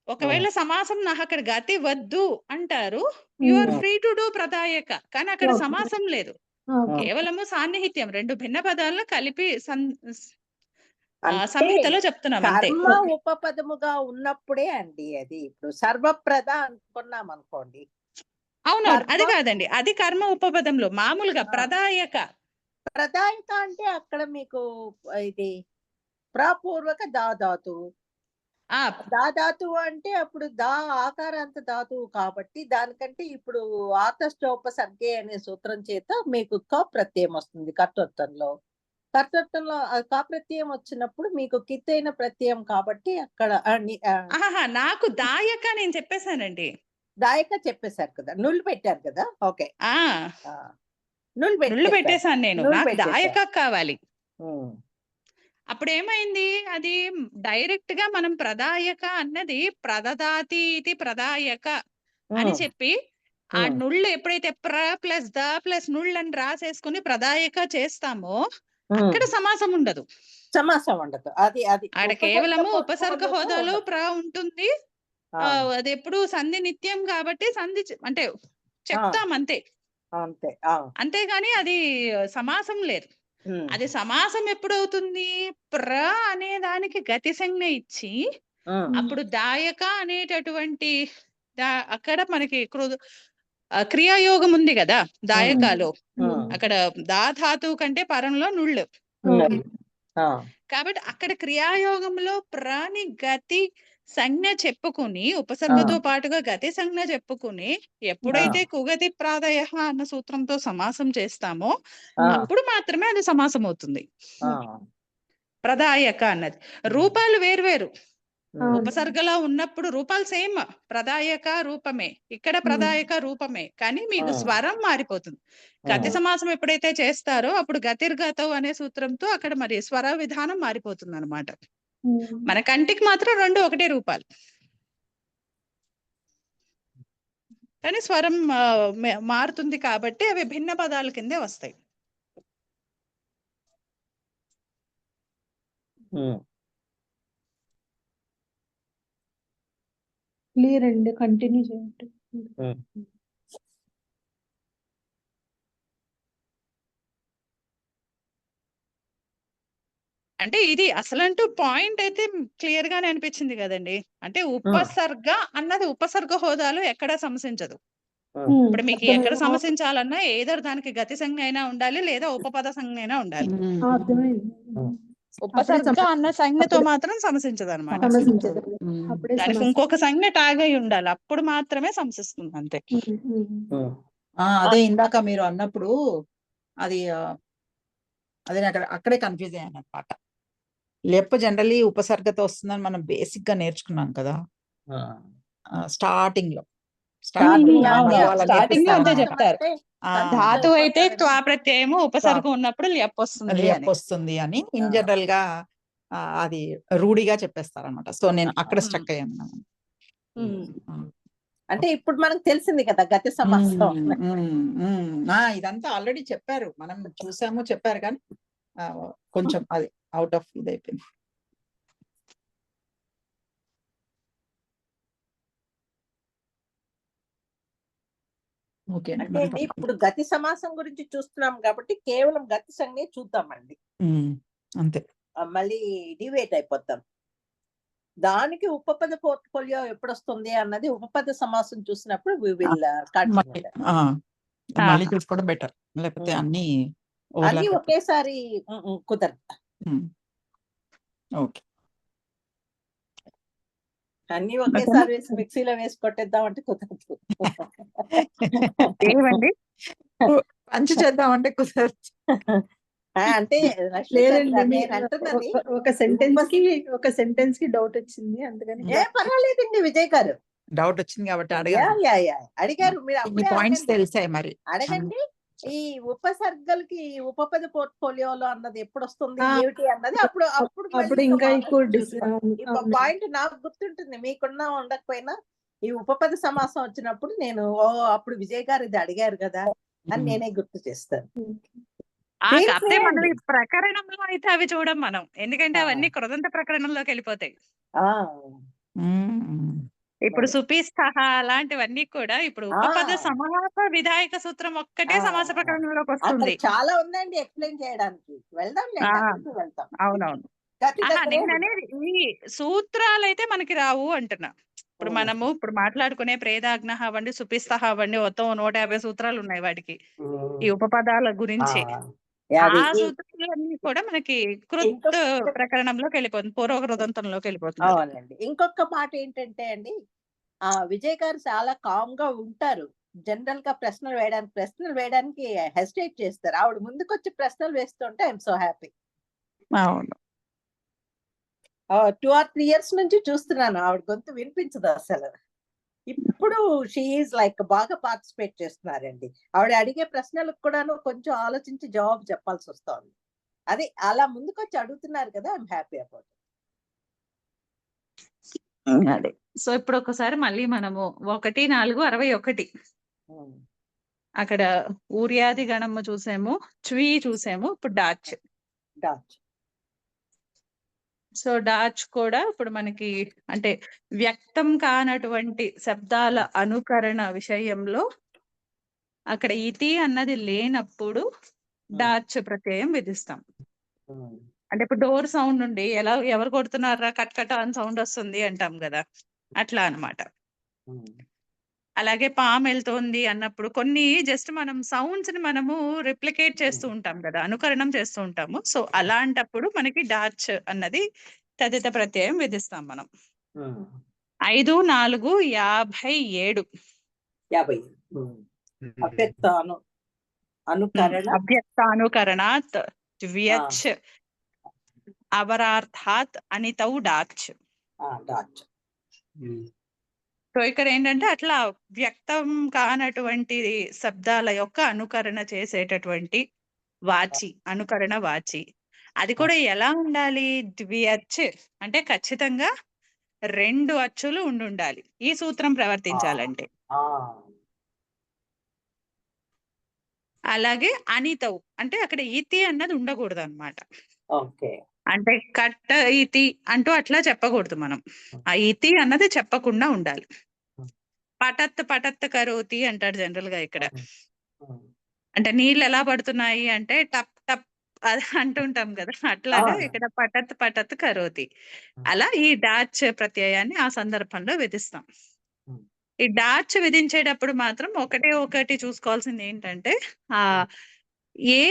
ఒకవేళ సమాసం నాకు అక్కడ గతి వద్దు అంటారు, you are free to do ప్రదాయక, కానీ అక్కడ సమాసం లేదు. ఓకే. కేవలము సాన్నిహిత్యం 2 భిన్న పదాలను కలిపి అంటే సంహితలో చెప్తున్నాం అంతే. కర్మ ఓకే. ఉపపదముగా ఉన్నప్పుడే అండి అది. ఇప్పుడు సర్వప్రద అనుకున్నాం అనుకోండి, అవునవును, అది కర్మ కాదండి, అది కర్మ ఉపపదంలో మామూలుగా ఆ. ప్రదాయక. ప్రదాయక అంటే అక్కడ మీకు ఇది ప్రపూర్వక దాధాతువు. ఆ దాధాతువు అంటే అప్పుడు ఆకారాంత ధాతువు కాబట్టి దానికంటే ఇప్పుడు ఆతస్థోపసర్గే అనే సూత్రం చేత మీకు క ప్రత్యయం వస్తుంది కర్తృత్వంలో. కర్తృత్వంలో క ప్రత్యయం వచ్చినప్పుడు మీకు కిత్తైన ప్రత్యయం కాబట్టి అక్కడ ఆహాహా, నాకు దాయక నేను చెప్పేశానండి. దాయక చెప్పేశారు కదా, నుళ్ళు పెట్టారు కదా. ఓకే, ఆ నుళ్ళు నుళ్ళు పెట్టేశాను నేను, నాకు దాయక కావాలి. అప్పుడు ఏమైంది, అది డైరెక్ట్ గా మనం ప్రదాయక అన్నది ప్రదదాతి ఇది ప్రదాయక అని చెప్పి ఆ నుళ్ళు ఎప్పుడైతే ప్ర ప్లస్ ద ప్లస్ నుళ్ళు అని రాసేసుకుని ప్రదాయక చేస్తామో అక్కడ సమాసం ఉండదు. సమాసం ఉండదు. అది అది ఆడ ఉపసర్గ కేవలము ఉపసర్గ పోర్ట్ఫోలియోలో హోదాలో ఉండదు. ప్ర ఉంటుంది. ఆ, అది ఎప్పుడు సంధి నిత్యం కాబట్టి సంధి అంటే చెప్తాం అంతే. అంతే. అంతేగాని అది సమాసం లేదు. అది సమాసం ఎప్పుడవుతుంది, ప్ర అనే దానికి గతి సంజ్ఞ ఇచ్చి అప్పుడు దాయక అనేటటువంటి అక్కడ మనకి క్రియాయోగం ఉంది కదా దాయకాలో, అక్కడ ధాతువు కంటే పరంలో నుళ్ళు కాబట్టి అక్కడ క్రియాయోగంలో ప్రాణి గతి సంజ్ఞ చెప్పుకుని ఉపసర్గతో పాటుగా గతి సంజ్ఞ చెప్పుకుని ఎప్పుడైతే కుగతి ప్రాదయ అన్న సూత్రంతో సమాసం చేస్తామో అప్పుడు మాత్రమే అది సమాసం అవుతుంది. ప్రదాయక అన్నది రూపాలు వేర్వేరు. ఉపసర్గలో ఉన్నప్పుడు రూపాలు సేమ్, ప్రదాయక రూపమే, ఇక్కడ ప్రదాయక రూపమే, కానీ మీకు స్వరం మారిపోతుంది. గతి సమాసం ఎప్పుడైతే చేస్తారో అప్పుడు గతిర్గతం అనే సూత్రంతో అక్కడ మరి స్వర విధానం మారిపోతుంది అన్నమాట. మన కంటికి మాత్రం రెండు ఒకటే రూపాలు, కానీ స్వరం మారుతుంది కాబట్టి అవి భిన్న పదాల కిందే వస్తాయి. క్లియర్ అండి, కంటిన్యూ చేయండి. అంటే ఇది అసలంటూ పాయింట్ అయితే క్లియర్ గానే అనిపించింది కదండి. అంటే ఉపసర్గ అన్నది ఉపసర్గ హోదాలో ఎక్కడ సమసించదు. ఇప్పుడు మీకు ఎక్కడ సమసించాలన్నా ఏదో దానికి గతి సంజ్ఞ అయినా ఉండాలి లేదా ఉపపద సంజ్ఞ అయినా ఉండాలి. ఉపసర్గ అన్న సంజ్ఞతో మాత్రం సమసించదు అనమాట. దానికి ఇంకొక సంజ్ఞ టాగ్ అయి ఉండాలి, అప్పుడు మాత్రమే సమసిస్తుంది అంతే. అదే ఇందాక మీరు అన్నప్పుడు అది అదే అక్కడే కన్ఫ్యూజ్ అయ్యాను అనమాట. లేప జనరలీ ఉపసర్గత వస్తుందని మనం బేసిక్ గా నేర్చుకున్నాం కదా స్టార్టింగ్ లో. స్టార్టింగ్ లో అంతే చెప్తారు, ధాతు అయితే త్వా ప్రత్యయము ఉపసర్గం ఉన్నప్పుడు లెప్ వస్తుంది అని ఇన్ జనరల్ గా అది రూఢిగా చెప్పేస్తారు అనమాట. సో నేను అక్కడ స్ట్రక్ అయ్యాను. అంటే ఇప్పుడు మనకు తెలిసింది కదా గతి సమాసం. ఇదంతా ఆల్రెడీ చెప్పారు, మనం చూసాము చెప్పారు, కానీ కొంచెం అది అవుట్ ఆఫ్ ఇది అయిపోయింది. అంటే ఇప్పుడు గతి సమాసం గురించి చూస్తున్నాం కాబట్టి కేవలం గతి సంజ్ఞ చూద్దామండి, అంతే. మళ్ళీ డివేట్ అయిపోతాం. దానికి ఉపపద పోర్ట్ఫోలియో ఎప్పుడు వస్తుంది అన్నది ఉపపద సమాసం చూసినప్పుడు we will మళ్ళీ చూసుకోవడం బెటర్, లేకపోతే అన్ని ఒకేసారి కుదరదు. ఓకే, అన్ని ఒకేసారి వేసి మిక్సీలో వేసి కొట్టేద్దాం అంటే కుదరదు. ఏమండి పంచి చేద్దాం అంటే కుదరదు. అంటే నేను అంటున్నది ఒక సెంటెన్స్ కి డౌట్ వచ్చింది, అందుకని. పర్వాలేదండి విజయ్ గారు, డౌట్ వచ్చింది కాబట్టి అడిగారు. మీరు పాయింట్స్ తెలిసాయి మరి అడగండి. ఈ ఉపసర్గలకి ఉపపద పోర్ట్ఫోలియోలో అన్నది ఎప్పుడు వస్తుంది ఏమిటి అన్నది అప్పుడు ఇంకా పాయింట్ నాకు గుర్తుంటుంది, మీకున్నా ఉండకపోయినా. ఈ ఉపపద సమాసం వచ్చినప్పుడు నేను అప్పుడు విజయ్ గారు ఇది అడిగారు కదా అని నేనే గుర్తు చేస్తాను. కాకపోతే మనం ఈ ప్రకరణంలో అయితే అవి చూడం మనం, ఎందుకంటే అవన్నీ కృదంత ప్రకరణంలోకి వెళ్ళిపోతాయి. ఇప్పుడు సుపిస్థః అలాంటివన్నీ కూడా ఇప్పుడు ఆ ఉపపద సమాస విధాయక సూత్రం ఒక్కటే ఆ సమాస ప్రకరణంలోకి అక్కడ వస్తుంది. చాలా ఉందండి ఎక్స్ప్లెయిన్ చేయడానికి. వెళ్దాంలేండి, ఆ అక్కడికి వెళ్తాం. అవునవును. గతి ఆహా దగ్గరే నేననేది ఈ సూత్రాలైతే మనకి రావు అంటున్నా. ఇప్పుడు మనము ఇప్పుడు మాట్లాడుకునే ప్రేదాగ్నః అవ్వండి, సుపిస్థః అవ్వండి, మొత్తం 150 సూత్రాలు ఉన్నాయి వాటికి ఈ ఉపపదాల గురించి. ఆ అది సూత్రాలన్నీ కూడా మనకి కృత్ ఇంకొక ప్రకరణంలోకి వెళ్ళిపోతుంది, పూర్వకృదంతంలోకి వెళ్ళిపోతుంది. అవునండి. ఇంకొక మాట ఏంటంటే అండి, విజయ్ గారు చాలా కామ్ గా ఉంటారు. జనరల్ గా ప్రశ్నలు వేయడానికి హెసిటేట్ చేస్తారు. ఆవిడ ముందుకొచ్చి ప్రశ్నలు వేస్తుంటే ఐఎమ్ సో హ్యాపీ. అవును. 2 or 3 years నుంచి చూస్తున్నాను. ఆవిడ గొంతు వినిపించదు అసలు. ఇప్పుడు షీ ఈజ్ లైక్ బాగా పార్టిసిపేట్ చేస్తున్నారండి. ఆవిడ అడిగే ప్రశ్నలకు కూడాను కొంచెం ఆలోచించి జవాబు చెప్పాల్సి వస్తోంది. అది అలా ముందుకొచ్చి అడుగుతున్నారు కదా, ఐఎమ్ హ్యాపీ అబౌట్ ఇట్. అదే. సో ఇప్పుడు ఒకసారి మళ్ళీ మనము 1, 4, 61 అక్కడ ఊర్యాది గణము చూసాము, చ్వి చూసాము, ఇప్పుడు డాచ్. డాచ్ సో డాచ్ కూడా ఇప్పుడు మనకి అంటే వ్యక్తం కానటువంటి శబ్దాల అనుకరణ విషయంలో అక్కడ ఇతి అన్నది లేనప్పుడు డాచ్ ప్రత్యయం విధిస్తాం. అంటే ఇప్పుడు డోర్ సౌండ్ నుండి ఎవరు కొడుతున్నారా కట్ కట్ అని సౌండ్ వస్తుంది అంటాం కదా, అట్లా అన్నమాట. అలాగే పాము వెళ్తోంది అన్నప్పుడు కొన్ని జస్ట్ మనం సౌండ్స్ ని మనము రిప్లికేట్ చేస్తూ ఉంటాం కదా, అనుకరణం చేస్తూ ఉంటాము. సో అలాంటప్పుడు మనకి డాచ్ అన్నది తదిత ప్రత్యయం విధిస్తాం మనం. 5, 4, 57 అవ్యక్తాను అనుకరణ అవ్యక్తానుకరణాత్ వ్యచ్ అవరార్థాత్ అనితౌ డాచ్. డాచ్. సో ఇక్కడ ఏంటంటే అట్లా వ్యక్తం కానటువంటి శబ్దాల యొక్క అనుకరణ చేసేటటువంటి వాచి, అనుకరణ వాచి. అది కూడా ఎలా ఉండాలి? ద్వ్యచ్ అంటే ఖచ్చితంగా 2 అచ్చులు ఉండాలి ఈ సూత్రం ప్రవర్తించాలంటే. అలాగే అనితవు అంటే అక్కడ ఇతి అన్నది ఉండకూడదు అన్నమాట. ఓకే. అంటే కట్ట ఇతి అంటూ అట్లా చెప్పకూడదు మనం. ఆ ఇతి అన్నది చెప్పకుండా ఉండాలి. పటత్ పటత్ కరోతి అంటాడు జనరల్ గా ఇక్కడ. అంటే నీళ్ళు ఎలా పడుతున్నాయి అంటే టప్ టప్ అది అంటుంటాం కదా, అట్లాగా ఇక్కడ పటత్ పటత్ కరోతి. అలా ఈ డాచ్ ప్రత్యయాన్ని ఆ సందర్భంలో విధిస్తాం. ఈ డాచ్ విధించేటప్పుడు మాత్రం ఒకటి చూసుకోవాల్సింది ఏంటంటే ఏ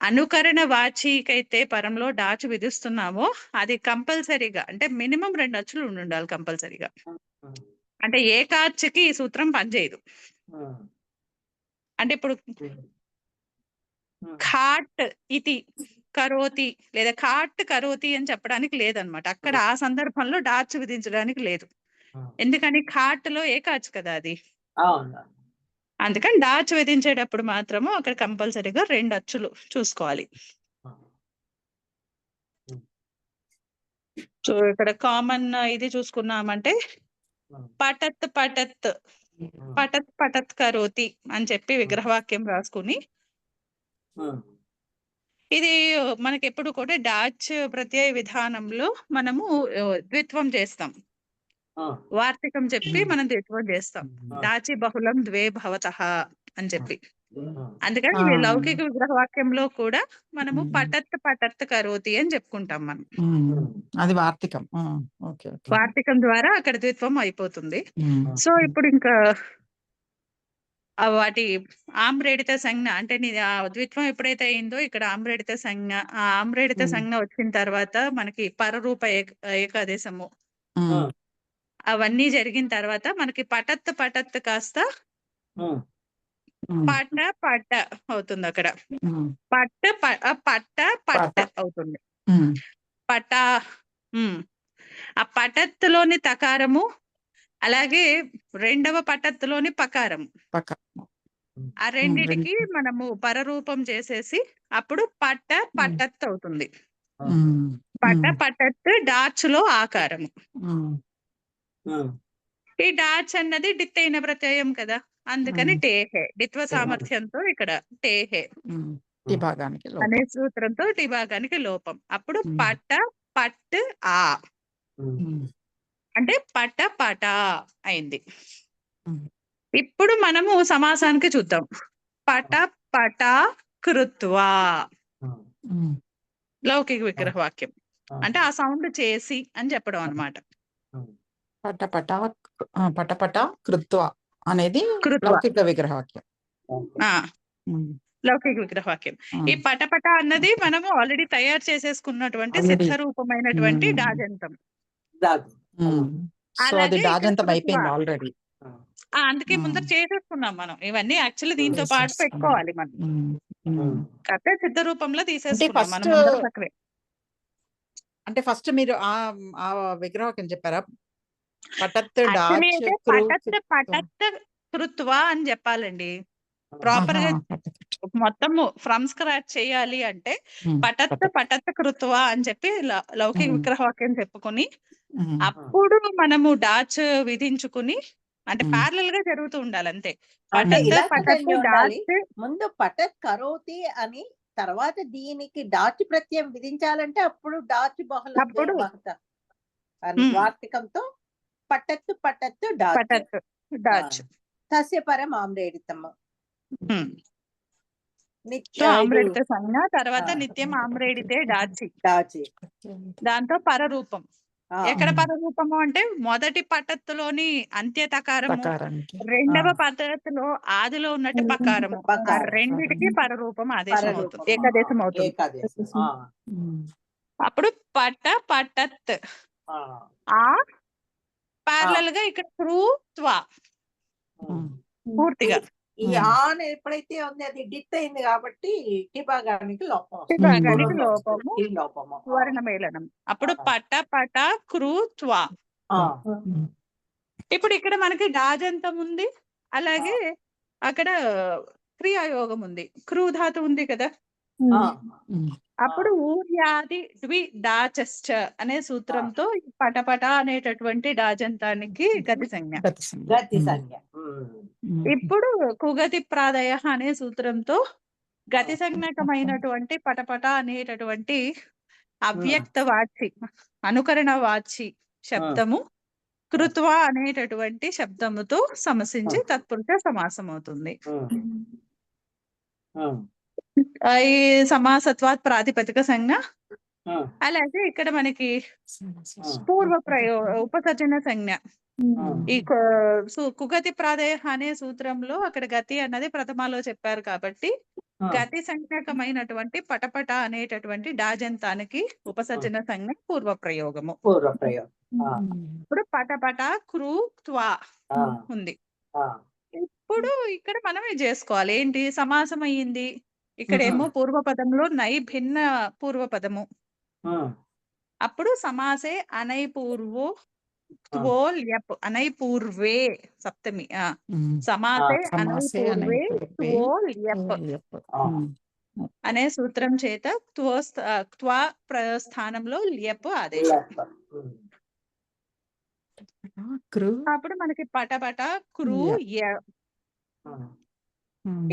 అనుకరణ వాచికైతే పరంలో డాచ్ విధిస్తున్నామో అది కంపల్సరీగా అంటే మినిమం 2 అచ్చులు ఉండాలి కంపల్సరీగా. అంటే ఏకాచ్కి ఈ సూత్రం పనిచేయదు. అంటే ఇప్పుడు ఖాట్ ఇతి కరోతి లేదా ఖాట్ కరోతి అని చెప్పడానికి లేదనమాట. అక్కడ ఆ సందర్భంలో డాచ్ విధించడానికి లేదు. ఎందుకని ఖాట్ లో ఏకాచ్ కదా అది. అందుకని డాచ్ విధించేటప్పుడు మాత్రము అక్కడ కంపల్సరీగా 2 అచ్చులు చూసుకోవాలి. సో ఇక్కడ కామన్ ఇది చూసుకున్నామంటే పటత్ పటత్ పటత్ పటత్ కరోతి అని చెప్పి విగ్రహవాక్యం రాసుకుని, ఇది మనకి ఎప్పుడు కూడా డాచ్ ప్రత్యయ విధానంలో మనము ద్విత్వం చేస్తాం. వార్తికం చెప్పి మనం ద్విత్వం చేస్తాం. డాచి బహుళం ద్వే భవతః అని చెప్పి. అందుకని ఈ లౌకిక విగ్రహవాక్యంలో కూడా మనము పటత్ పటత్ కరోతి అని చెప్పుకుంటాం మనం. అది వార్తికం. వార్తికం ద్వారా అక్కడ ద్విత్వం అయిపోతుంది. సో ఇప్పుడు ఇంకా వాటి ఆమ్రేడిత సంజ్ఞ అంటే ఆ ద్విత్వం ఎప్పుడైతే అయిందో ఇక్కడ ఆమ్రేడిత సంజ్ఞ, ఆ ఆమ్రేడిత సంజ్ఞ వచ్చిన తర్వాత మనకి పరరూప ఏకాదేశము అవన్నీ జరిగిన తర్వాత మనకి పటత్ పటత్ కాస్త పట పట అవుతుంది. అక్కడ పట్ట పట్ట పట్ట అవుతుంది. పట ఆ పటత్తులోని తకారము అలాగే రెండవ పటత్తులోని పకారము, ఆ రెండిటికి మనము పరరూపం చేసేసి అప్పుడు పట్ట పటత్ అవుతుంది. పట పటత్ డాచ్ లో ఆకారము. ఈ డాచ్ అన్నది డిత్ అయిన ప్రత్యయం కదా, అందుకని టేహే డిత్వ సామర్థ్యంతో ఇక్కడ టేహే అనే సూత్రంతో టి భాగానికి లోపం. అప్పుడు పట్ట పట్ ఆ అంటే పట పట అయింది. ఉమ్. ఇప్పుడు మనము సమాసానికి చూద్దాం. పట పట కృత్వా ఉమ్. లౌకిక విగ్రహ వాక్యం. అంటే ఆ సౌండ్ చేసి అని చెప్పడం అన్నమాట. పటపట పటపట కృత్వ అనేది కృత్వ లౌకిక విగ్రహవాక్యం. ఆ ఉమ్. లౌకిక విగ్రహ వాక్యం. ఈ పటపట అన్నది మనము ఆల్రెడీ తయారు చేసేసుకున్నటువంటి Already. సిద్ధ రూపమైనటువంటి ఉమ్. డాజంతం. సో అది అలాగే ఇక్కడ డాజంతం కృత్వ. అయిపోయింది ఆల్రెడీ. అందుకే ముందర చేసేసుకున్నాం మనం. ఇవన్నీ యాక్చువల్లీ దీంతో పాటు చేసేసుకున్నాం. పెట్టుకోవాలి మనం. కథ సిద్ధ రూపంలో తీసేసుకున్నాం మనం first- ముందర పక్కనే. అంటే ఫస్ట్ మీరు ఆ ఆ విగ్రహవాక్యం చెప్పారా? పటత్ యాక్చువల్లీ డాచ్ అయితే పటత్ కృత్వ అని చెప్పాలండి. ప్రాపర్ గా మొత్తము ఫ్రమ్ స్క్రాచ్ చేయాలి అంటే పటత్ కృత్వ అని చెప్పి లౌకిక విగ్రహవాక్యం చెప్పుకొని అప్పుడు మనము డాచ్ విధించుకుని అంటే ప్యారలల్ గా జరుగుతూ ఉండాలి అంతే. అంటే ఇలా కదండి ఉండాలి. డాచ్ ముందు పటత్ కరోతి అని, తర్వాత దీనికి డాచ్ ప్రత్యయం విధించాలంటే అప్పుడు డాచ్ బహుళ అప్పుడు అని వార్తికంతో పటత్తు పటత్తు డాచ్ పటత్ డాచ్ తస్య పరం ఆమ్రేడితమ్మ సో ఆమ్రేడితే సంజ్ఞ, తర్వాత నిత్యం ఆమ్రేడితే డాచి, డాచి దాంతో పరరూపం. ఎక్కడ పరరూపము అంటే మొదటి పటత్తులోని అంత్య తకారము, ప్రకారానికి. రెండవ పద్ధతిలో ఆదిలో ఉన్నట్టు పకారము, ఆ రెండిటికి పరరూపం ఆదేశం అవుతుంది, ఏకదేశం అవుతుంది. అప్పుడు పట పటత్ ఆ ప్యారలల్ గా ఇక్కడ కృత్వ పూర్తిగా ఈ ఆన్ ఎప్పుడైతే ఉంది అది డిట్ అయింది కాబట్టి టిభాగానికి లోపం విభాగానికి లోపము లోపము వర్ణమేళనం. అప్పుడు పట పట కృత్వ. ఇప్పుడు ఇక్కడ మనకి డాజంతం ఉంది, అలాగే అక్కడ క్రియాయోగం ఉంది, క్రూధాతు ఉంది కదా. అప్పుడు ఊర్యాది ద్వి డాచశ్చ అనే సూత్రంతో పటపట అనేటటువంటి డాజంతానికి గతి సంజ్ఞ. గతి సంజ్ఞ. ఇప్పుడు కుగతి ప్రాదయ అనే సూత్రంతో గతి సంజ్ఞకమైనటువంటి పటపట అనేటటువంటి అవ్యక్త వాచి అనుకరణ వాచి శబ్దము కృత్వ అనేటటువంటి శబ్దముతో సమసించి తత్పురుష సమాసం అవుతుంది. ఈ సమాసత్వాత్ ప్రాతిపదిక సంజ్ఞ. అలాగే ఇక్కడ మనకి పూర్వ ఉపసర్జన సంజ్ఞ. ఈ కుగతి ప్రాదయ అనే సూత్రంలో అక్కడ గతి అన్నది ప్రథమాలో చెప్పారు కాబట్టి గతి సంజ్ఞకమైనటువంటి పటపట అనేటటువంటి డాజంతానికి ఉపసర్జన సంజ్ఞ పూర్వ ప్రయోగము. ఇప్పుడు పటపట కృత్వ ఉంది. ఇప్పుడు ఇక్కడ మనం ఇది చేసుకోవాలి. ఏంటి సమాసం అయ్యింది. ఇక్కడేమో పూర్వపదంలో నైభిన్న పూర్వపదము. అప్పుడు సమాసే అనైపూర్వో త్వో ల్యప్ అనైపూర్వే సప్తమి సమాసే అనైపూర్వే త్వో ల్యప్ అనే సూత్రం చేత త్వ స్థానంలో ల్యప్ ఆదేశం. అప్పుడు మనకి పటపట క్రూ య.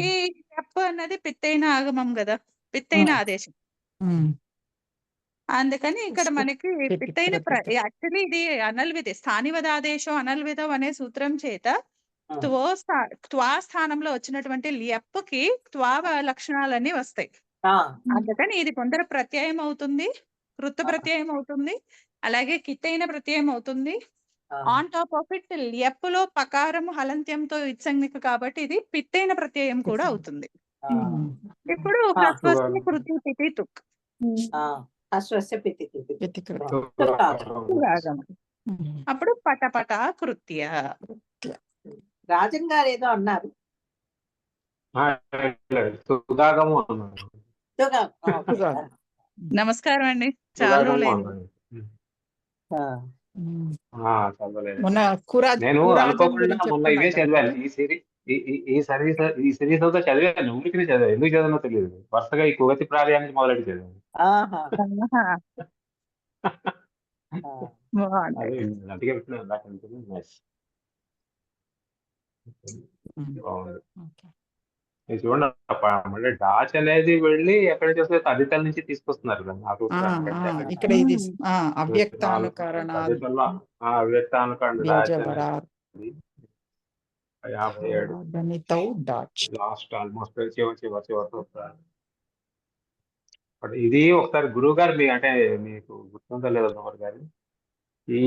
ఈ ల్యప్ అన్నది పిత్తైన ఆగమం కదా, పిత్తైన ఆదేశం. అందుకని ఇక్కడ మనకి పిత్తైన యాక్చువల్లీ ఇది అనల్విధి స్థానివద ఆదేశం అనల్విధం అనే సూత్రం చేత త్వా స్థానంలో వచ్చినటువంటి ల్యప్కి త్వా లక్షణాలన్నీ వస్తాయి. అందుకని ఇది కొందరు ప్రత్యయం అవుతుంది, కృత ప్రత్యయం అవుతుంది, అలాగే కిత్తైన ప్రత్యయం అవుతుంది. ఆన్ టాప్ ఆఫ్ ఇట్ ల్యప్లో పకారము హలంత్యంతో ఇత్సంజ్ఞిక కాబట్టి ఇది పిత్తైన ప్రత్యయం కూడా అవుతుంది. ఇప్పుడు హ్రస్వస్య కృతి పితి తుక్ అప్పుడు పటపట కృత్య. రాజన్ గారు ఏదో అన్నారు. నమస్కారం అండి, చాలా రోజులైంది. నేను అనుకోకుండా మొన్న ఇవే చదివాను. ఈ సిరీస్ అంతా చదివాను, ఊరికి చదివాను. ఎందుకు చదివానో తెలియదు. వరుసగా ఈ కుగతి ప్రాలయానికి మొదలెట్టి చదివాను. అందుకే ఇది చూడండి మళ్ళీ డాచ్ అనేది వెళ్ళి ఎక్కడి నుంచి వస్తే తదితల నుంచి తీసుకొస్తున్నారు కదా ఆ ఆ, సూత్రాన్ని ఆ, ప్రత్యేకంగా ఇక్కడ ఇది అవ్యక్తానుకరణాలు తదితల్లో వ్యక్తానుకరణ డాచ్ అనేది బేజబరార్ 57 గణితౌ డాచ్. లాస్ట్ ఆల్మోస్ట్ చివరి సూత్రాలు. బట్ ఇది ఒకసారి గురువు గారు అంటే మీకు గుర్తుందో లేదో గురువు గారు ఈ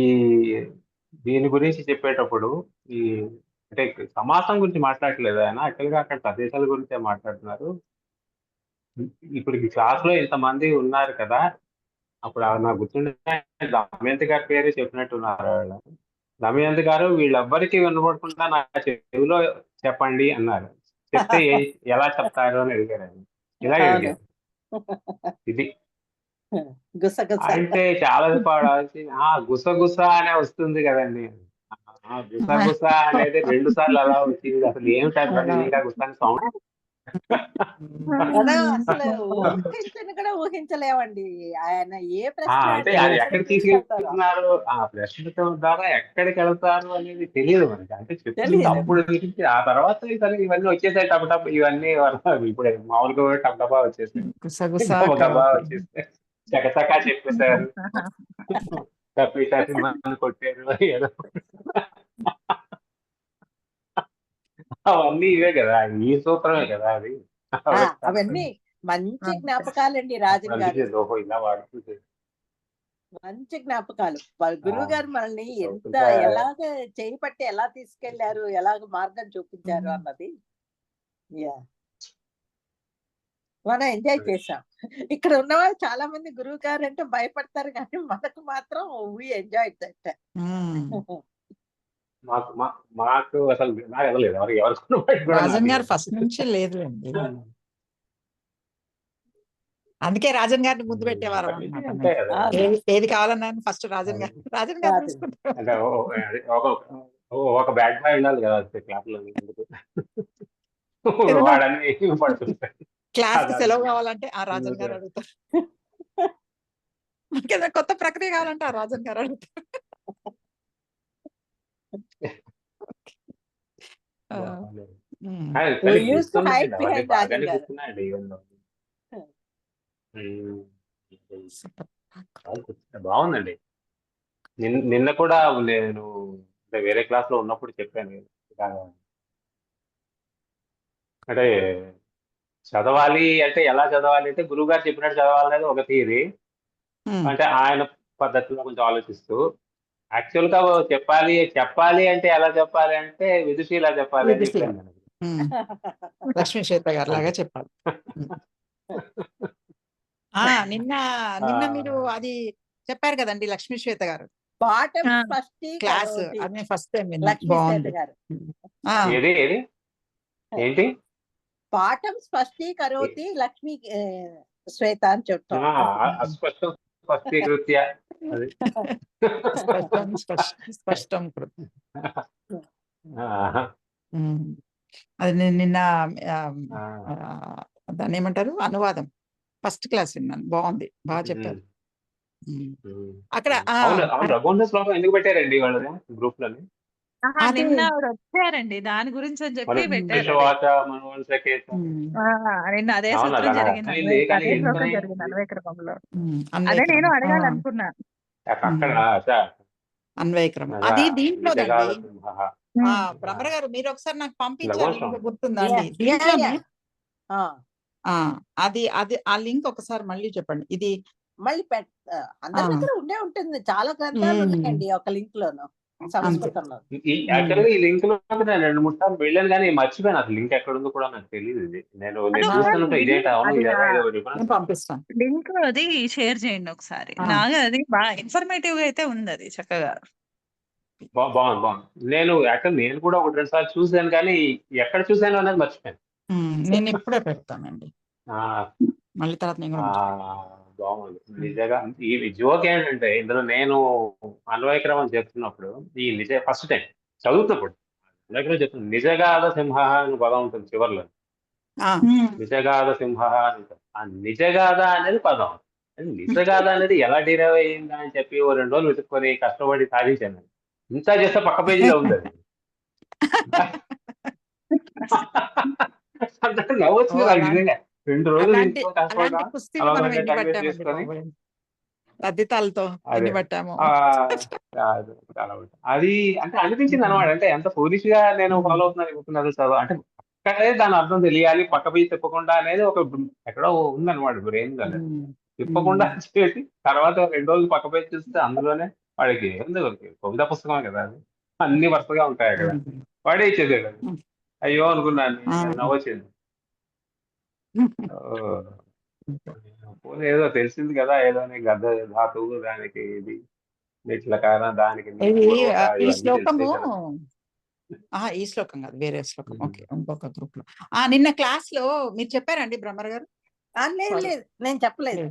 దీని గురించి చెప్పేటప్పుడు ఈ అంటే సమాసం గురించి మాట్లాడట్లేదు ఆయన యాక్చువల్గా అక్కడ ప్రదేశాల గురించే మాట్లాడుతున్నారు. ఇప్పుడు ఈ క్లాస్ లో ఇంతమంది ఉన్నారు కదా, అప్పుడు నాకు గుర్తుండే దమయంతి గారి పేరు చెప్పినట్టున్నారు వాళ్ళు. దమయంతి గారు వీళ్ళెవ్వరికి వినపడకుండా నా చెవిలో చెప్పండి అన్నారు. చెప్తే ఎలా చెప్తారు అని అడిగారు ఆయన. ఇలా అడిగారు. ఇది గుసగుస అంటే చాలా పాడాల్సి గుసగుస అనే వస్తుంది కదండి. గుసగుస అనేది 2 సార్లు అలా వచ్చింది. అసలు ఏమిటా గుసాని సౌండ్ మనం అసలు ఊహించని కూడా ఊహించలేమండి. ఆయన ఏ ప్రశ్న అంటే అది ఎక్కడ తీసుకెళ్తున్నారు, ఆ ప్రశ్న ద్వారా ఎక్కడికి వెళ్తారు అనేది తెలియదు మనకి. అంటే చెప్తుంది అప్పుడు గురించి, ఆ తర్వాత ఇవన్నీ వచ్చేసాయి టప్ టప్, ఇవన్నీ ఇప్పుడు మామూలుగా టప్ టపా వచ్చేసాయి, గబా వచ్చేసాయి, చకచకా చెప్పేశారు, కప్పేసారి మనం కొట్టారు ఏదో అవన్నీ ఇవే కదా, ఈ సూత్రమే కదా అది. అవన్నీ మంచి జ్ఞాపకాలండి రాజన్ గారు, ఇలా వాడుతుంది. మంచి జ్ఞాపకాలు. గురువు గారు మనల్ని ఎంత ఎలాగ చేయి పట్టి ఎలా తీసుకెళ్లారు, ఎలాగ మార్గం చూపించారు అన్నది మనం ఎంజాయ్ చేసాం. ఇక్కడ ఉన్నవాళ్ళు చాలా మంది గురువు గారు అంటే భయపడతారు, కానీ మనకు మాత్రం వీ ఎంజాయ్ దట్. మాకు అసలు నాకు ఎదలేదు ఎవరికి రాజన్ గారు ఫస్ట్ నుంచి లేదు అండి. అందుకే రాజన్ గారిని ముందు పెట్టేవారు అన్నమాట. ఏది కావాలన్నా ఫస్ట్ రాజన్ గారు అంటే ఒక బ్యాడ్ బాయ్ ఉండాలి కదా క్లాస్ లో, వాడని పడుతుంటాయి. క్లాస్ కి సెలవు కావాలంటే ఆ రాజన్ గారు అడుగుతారు, మనకేదో కొత్త ప్రక్రియ కావాలంటే ఆ రాజన్ గారు అడుగుతారు. బాగుందండి. నిన్న కూడా నేను వేరే క్లాస్ లో ఉన్నప్పుడు చెప్పాను, అంటే చదవాలి అంటే ఎలా చదవాలి అంటే గురువు గారు చెప్పినట్టు చదవాలనేది ఒక థియరీ. అంటే ఆయన పద్ధతిలో కొంచెం ఆలోచిస్తూ, యాక్చువల్ గా చెప్పాలి అంటే ఎలా చెప్పాలి అంటే విదుషీలా చెప్పాలి అని చెప్పాను. లక్ష్మీ శ్వేత గారు లాగా చెప్పాలి. నిన్న మీరు అది చెప్పారు కదండి లక్ష్మీ శ్వేత గారు క్లాస్, అది ఫస్ట్ టైం బాగుంది. ఏది ఏంటి పాఠం స్పష్టీకరోతి లక్ష్మీ శ్వేత అని చెప్తాం. అస్పష్టం స్పష్టీకృత్య, స్పష్టం అది నిన్న దాన్ని ఏమంటారు అనువాదం ఫస్ట్ క్లాస్ విన్నాను, బాగుంది, బాగా చెప్పారు. అక్కడ రఘువంశ శ్లోకం ఎందుకు పెట్టారండి వాళ్ళని గ్రూప్ లని? నిన్న వచ్చారండి దాని గురించి అని చెప్పి పెట్టారు. నిన్న అదే సూత్రం జరిగింది అన్వయ క్రమంలో. అదే నేను అడగాలనుకున్నా. అన్వయ క్రమం అది దీంట్లో భ్రమర గారు మీరు ఒకసారి నాకు పంపించారు, గుర్తుందండి? దీంట్లోనే అది అది ఆ లింక్ ఒకసారి మళ్ళీ చెప్పండి. ఇది మళ్ళీ అందరి దగ్గర ఉండే ఉంటుంది, చాలా గ్రంథాలు ఉన్నాయండి ఒక లింక్ లోను సంస్కృతంలో. యాక్చువల్గా ఈ లింక్ లో నేను 2-3 సార్లు వెళ్ళాను, కానీ మర్చిపోయాను అసలు లింక్ ఎక్కడ ఉందో కూడా నాకు తెలియదు. నేను పంపిస్తాను లింక్, అది షేర్ చేయండి ఒకసారి. నాకు అది బాగా ఇన్ఫర్మేటివ్ గా అయితే ఉంది, అది చక్కగా బాగుంది. నేను కూడా 1-2 సార్లు చూసాను, కానీ ఎక్కడ చూసాను అనేది మర్చిపోయాను. నేను ఇప్పుడే పెడతానండి మళ్ళీ తర్వాత. బాగుంది నిజంగా. ఈ జోక్ ఏంటంటే ఇందులో నేను అన్వయక్రమం చెప్తున్నప్పుడు ఈ ఫస్ట్ టైం చదువుతున్నప్పుడు అన్వయక్రమం చెప్తున్నాను, నిజగాధ సింహ అని పదం ఉంటుంది చివరిలో. నిజగాధ సింహ అని ఉంటుంది. ఆ నిజగాధ అనేది పదం, నిజగాధ అనేది ఎలా డిరైవ్ అయ్యిందా అని చెప్పి 2 రోజులు వెతుక్కొని కష్టపడి సాధించాను. ఇంత చేస్తే పక్క పేజీలో ఉంది అది. నవ్వు వచ్చింది నాకు అలాంటి నిజంగా. 2 రోజులు అలాంటి ఇంట్లో కష్టపడ్డా అలాంటి కుస్తీలు మనం అనవసరంగా ఎన్ని టైం వేస్ట్ పట్టామండి చేసుకొని బాబోయ్! తద్దితాలతో అదే ఎన్ని పట్టామో. కాదు చాలా ఉంటుంది. అది అంటే అనిపించింది అనమాట. అంటే ఎంత ఫూలిష్ గా నేను ఫాలో అవుతున్నాను అనుకున్నారు చదువు అంటే అక్కడే దాని అర్థం తెలియాలి పక్క పోయి చెప్పకుండా అనేది ఒక ఎక్కడో ఉందన్నమాట బ్రెయిన్ లో. తిప్పకుండా చేసి తర్వాత 2 రోజులు పక్క పోయి చూస్తే అందులోనే వాడికి ఏంది కవితా పుస్తకమే కదా అది అన్ని వరుసగా ఉంటాయి అక్కడ వాడే ఇచ్చేసాడు అది. అయ్యో అనుకున్నాను నవ్వొచ్చింది. ఏదో తెలిసింది కదా ఏదో గద్ద ధాతువు దానికి ఇది ఇట్లా కారణం దానికి ఇది పొడవుగా ఈ ఇవన్నీ శ్లోకము తెలిసాయి కదా. ఈ శ్లోకం కాదు వేరే శ్లోకం. ఓకే, ఇంకొక గ్రూప్ లో. నిన్న క్లాస్ లో మీరు చెప్పారండి బ్రహ్మర్ గారు? లేదు Sorry. లేదు నేను చెప్పలేదు.